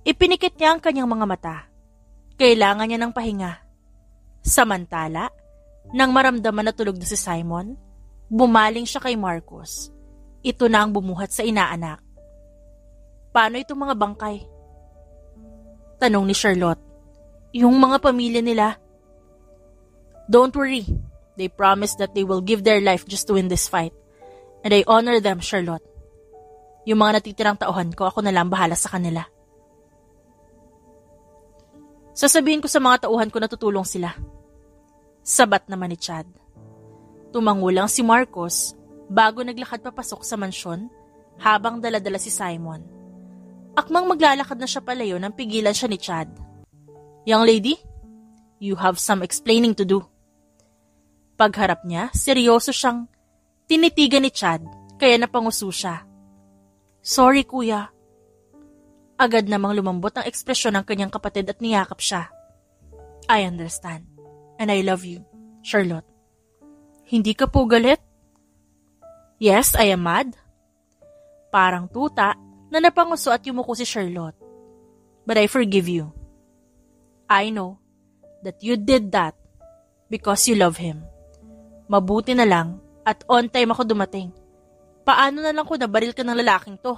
Ipinikit niya ang kanyang mga mata. Kailangan niya ng pahinga. Samantala, nang maramdaman na tulog na si Simon, bumaling siya kay Marcos. Ito na ang bumuhat sa inaanak. Paano itong mga bangkay? Tanong ni Charlotte. Yung mga pamilya nila. Don't worry. They promised that they will give their life just to win this fight. And I honor them, Charlotte. Yung mga natitirang tauhan ko, ako na lang bahala sa kanila. Sasabihin ko sa mga tauhan ko na tutulong sila. Sabat naman ni Chad. Tumangulang si Marcos bago naglakad papasok sa mansyon habang daladala si Simon. Akmang maglalakad na siya palayo nang pigilan siya ni Chad. Young lady, you have some explaining to do. Pagharap niya, seryoso siyang tinitigan ni Chad kaya napanguso siya. Sorry, kuya. Agad namang lumambot ang ekspresyon ng kanyang kapatid at niyakap siya. I understand. And I love you, Charlotte. Hindi ka po galit? Yes, I am mad. Parang tuta na napanguso at yumuko si Charlotte. But I forgive you. I know that you did that because you love him. Mabuti na lang at on time ako dumating. Paano na lang kung nabaril ka ng lalaking to?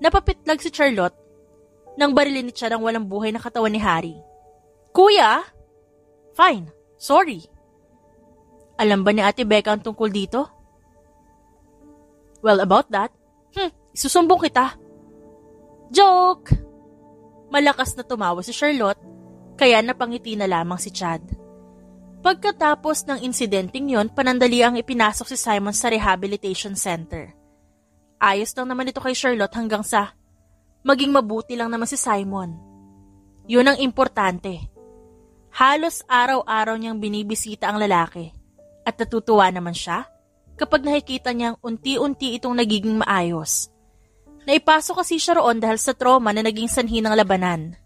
Napapitlag si Charlotte nang barilin ni Chad ang walang buhay na katawan ni Harry. Kuya? Fine, sorry. Alam ba ni Ate Becca ang tungkol dito? Well, about that, isusumbong kita. Joke! Malakas na tumawa si Charlotte, kaya napangiti na lamang si Chad. Pagkatapos ng insidenteng yon, panandali ang ipinasok si Simon sa rehabilitation center. Ayos lang naman ito kay Charlotte hanggang sa maging mabuti lang naman si Simon. Yun ang importante. Halos araw-araw niyang binibisita ang lalaki at natutuwa naman siya kapag nakikita niyang unti-unti itong nagiging maayos. Naipasok kasi siya roon dahil sa trauma na naging sanhi ng labanan.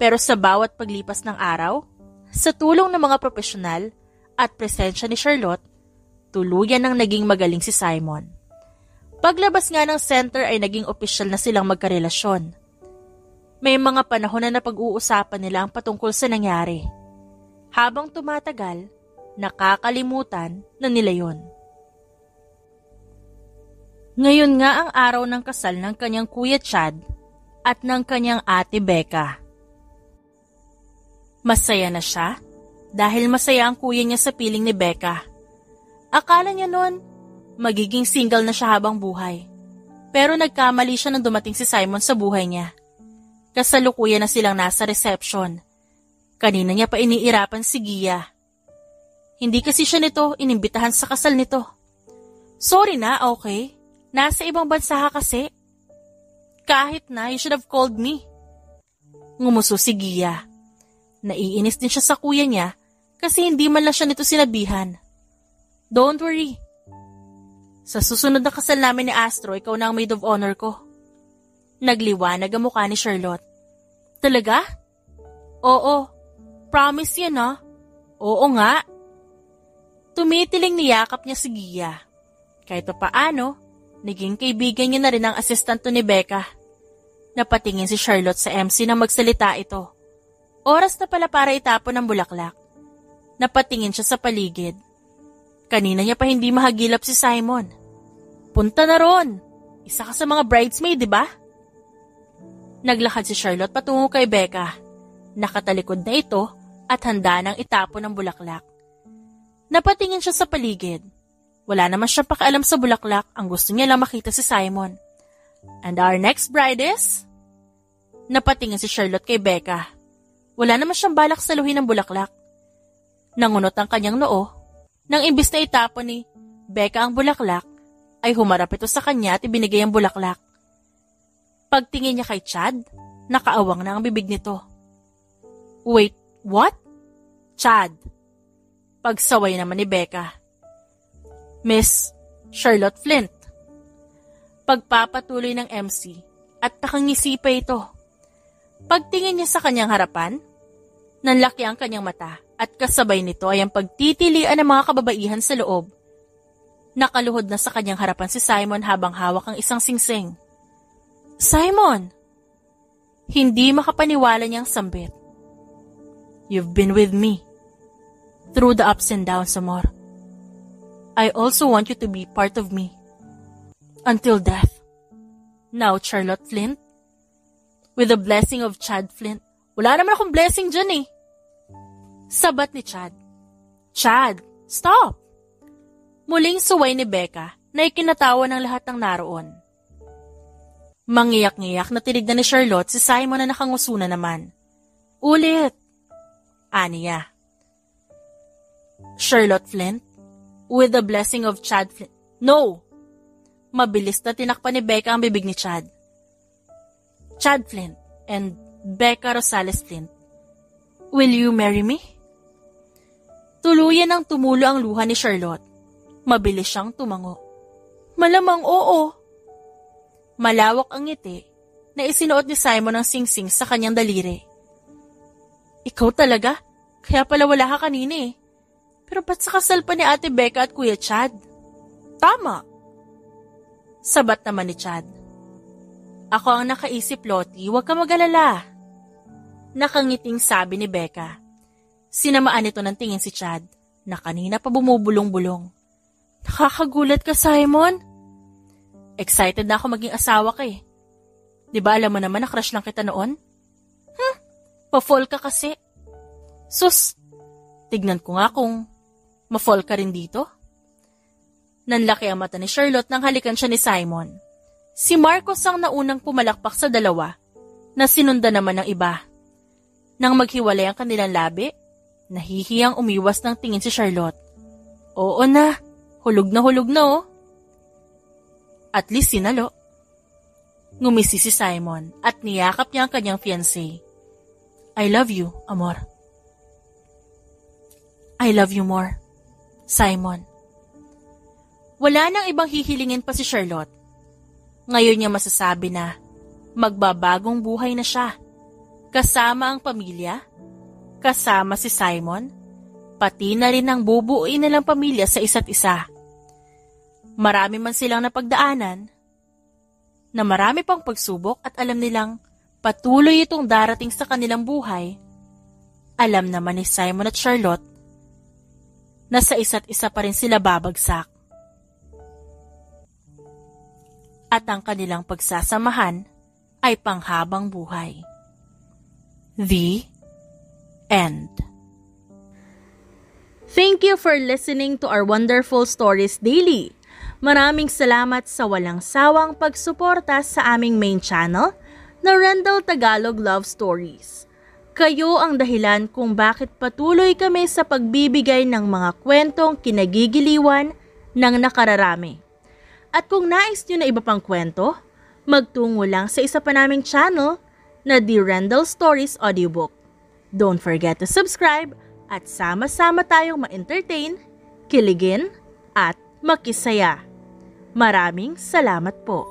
Pero sa bawat paglipas ng araw, sa tulong ng mga profesional at presensya ni Charlotte, tuluyan nang naging magaling si Simon. Paglabas nga ng center ay naging opisyal na silang magkarelasyon. May mga panahon na napag-uusapan nila ang patungkol sa nangyari. Habang tumatagal, nakakalimutan na nila yon. Ngayon nga ang araw ng kasal ng kanyang kuya Chad at ng kanyang ate Becca. Masaya na siya dahil masaya ang kuya niya sa piling ni Becca. Akala niya noon, magiging single na siya habang buhay. Pero nagkamali siya nang dumating si Simon sa buhay niya. Kasalukuyan na silang nasa reception. Kanina niya pa iniirapan si Gia. Hindi kasi siya nito inimbitahan sa kasal nito. Sorry na, okay? Nasa ibang bansa ka kasi. Kahit na, you should have called me. Ngumuso si Gia. Naiinis din siya sa kuya niya kasi hindi man lang siya nito sinabihan. Don't worry. Sa susunod na kasal namin ni Astro, ikaw na ang maid of honor ko. Nagliwanag ang mukha ni Charlotte. Talaga? Oo. Promise yan ah. Oo nga. Tumitiling niyakap niya si Gia. Kahit papaano, Naging kaibigan niya na rin ang asistanto ni Becca. Napatingin si Charlotte sa MC nang magsalita ito. Oras na pala para itapon ang bulaklak. Napatingin siya sa paligid. Kanina niya pa hindi mahagilap si Simon. Punta na ron. Isa ka sa mga bridesmaid, di ba? Naglakad si Charlotte patungo kay Becca. Nakatalikod na ito at handa nang itapon ang bulaklak. Napatingin siya sa paligid. Wala naman siya pakialam sa bulaklak, ang gusto niya lang makita si Simon. And our next bride is? Napatingin si Charlotte kay Becca. Wala naman siyang balak saluhin ng bulaklak. Nangunot ang kanyang noo, nang imbis na itapon ni Becca ang bulaklak, ay humarap ito sa kanya at ibinigay ang bulaklak. Pagtingin niya kay Chad, nakaawang na ang bibig nito. Wait, what? Chad. Pagsaway naman ni Becca. Miss Charlotte Flint. Pagpapatuloy ng MC at nakangisi pa ito. Pagtingin niya sa kanyang harapan, nanlaki ang kanyang mata at kasabay nito ay ang pagtitilian ng mga kababaihan sa loob. Nakaluhod na sa kanyang harapan si Simon habang hawak ang isang singsing. Simon! Hindi makapaniwala niyang sambit. You've been with me through the ups and downs, Amor. I also want you to be part of me. Until death. Now, Charlotte Flint, with the blessing of Chad Flint. Wala naman akong blessing dyan eh. Sabat ni Chad. Chad, stop! Muling suway ni Becca na ikinatawa ng lahat ng naroon. Mangiyak-ngiyak na tinignan ni Charlotte si Simon na nakangusuna naman. Ulit! Aniya. Charlotte Flint, with the blessing of Chad Flint. No! Mabilis na tinakpan ni Becca ang bibig ni Chad. Chad Flint and Becca Rosales Flint, will you marry me? Tuluyan ang tumulo ang luha ni Charlotte. Mabilis siyang tumango. Malamang oo. Malawak ang ngiti na isinuot ni Simon ang singsing sa kanyang daliri. Ikaw talaga? Kaya pala wala ka kanina eh. Pero ba't sa kasal pa ni Ate Becca at Kuya Chad? Tama. Sabat naman ni Chad. Ako ang nakaisip, Lottie, huwag ka mag-alala. Nakangiting sabi ni Becca. Sinamaan ito ng tingin si Chad na kanina pa bumubulong-bulong. Nakakagulat ka, Simon? Excited na ako maging asawa ka eh. Di ba alam mo naman na crush lang kita noon? Pa-fall ka kasi. Sus, tignan ko nga kung ma-fall ka rin dito. Nanlaki ang mata ni Charlotte nang halikan siya ni Simon. Si Marcos ang naunang pumalakpak sa dalawa na sinundan naman ng iba. Nang maghiwalay ang kanilang labi, nahihiyang umiwas ng tingin si Charlotte. Oo na, hulog na oh. At least sinalo. Ngumisi si Simon at niyakap niya ang kanyang fiancé. I love you, Amor. I love you more, Simon. Wala nang ibang hihilingin pa si Charlotte. Ngayon niya masasabi na magbabagong buhay na siya. Kasama ang pamilya, kasama si Simon, pati na rin ang bubuuin nilang pamilya sa isa't isa. Marami man silang napagdaanan, na marami pang pagsubok at alam nilang patuloy itong darating sa kanilang buhay. Alam naman ni Simon at Charlotte na sa isa't isa pa rin sila babagsak. At ang kanilang pagsasamahan ay panghabang buhay. The End. Thank you for listening to our Wonderful Stories Daily. Maraming salamat sa walang sawang pagsuporta sa aming main channel na Rendell Tagalog Love Stories. Kayo ang dahilan kung bakit patuloy kami sa pagbibigay ng mga kwentong kinagigiliwan ng nakararami. At kung nais nyo na iba pang kwento, magtungo lang sa isa pa naming channel na The Rendell Stories Audiobook. Don't forget to subscribe at sama-sama tayong ma-entertain, kiligin, at makisaya. Maraming salamat po.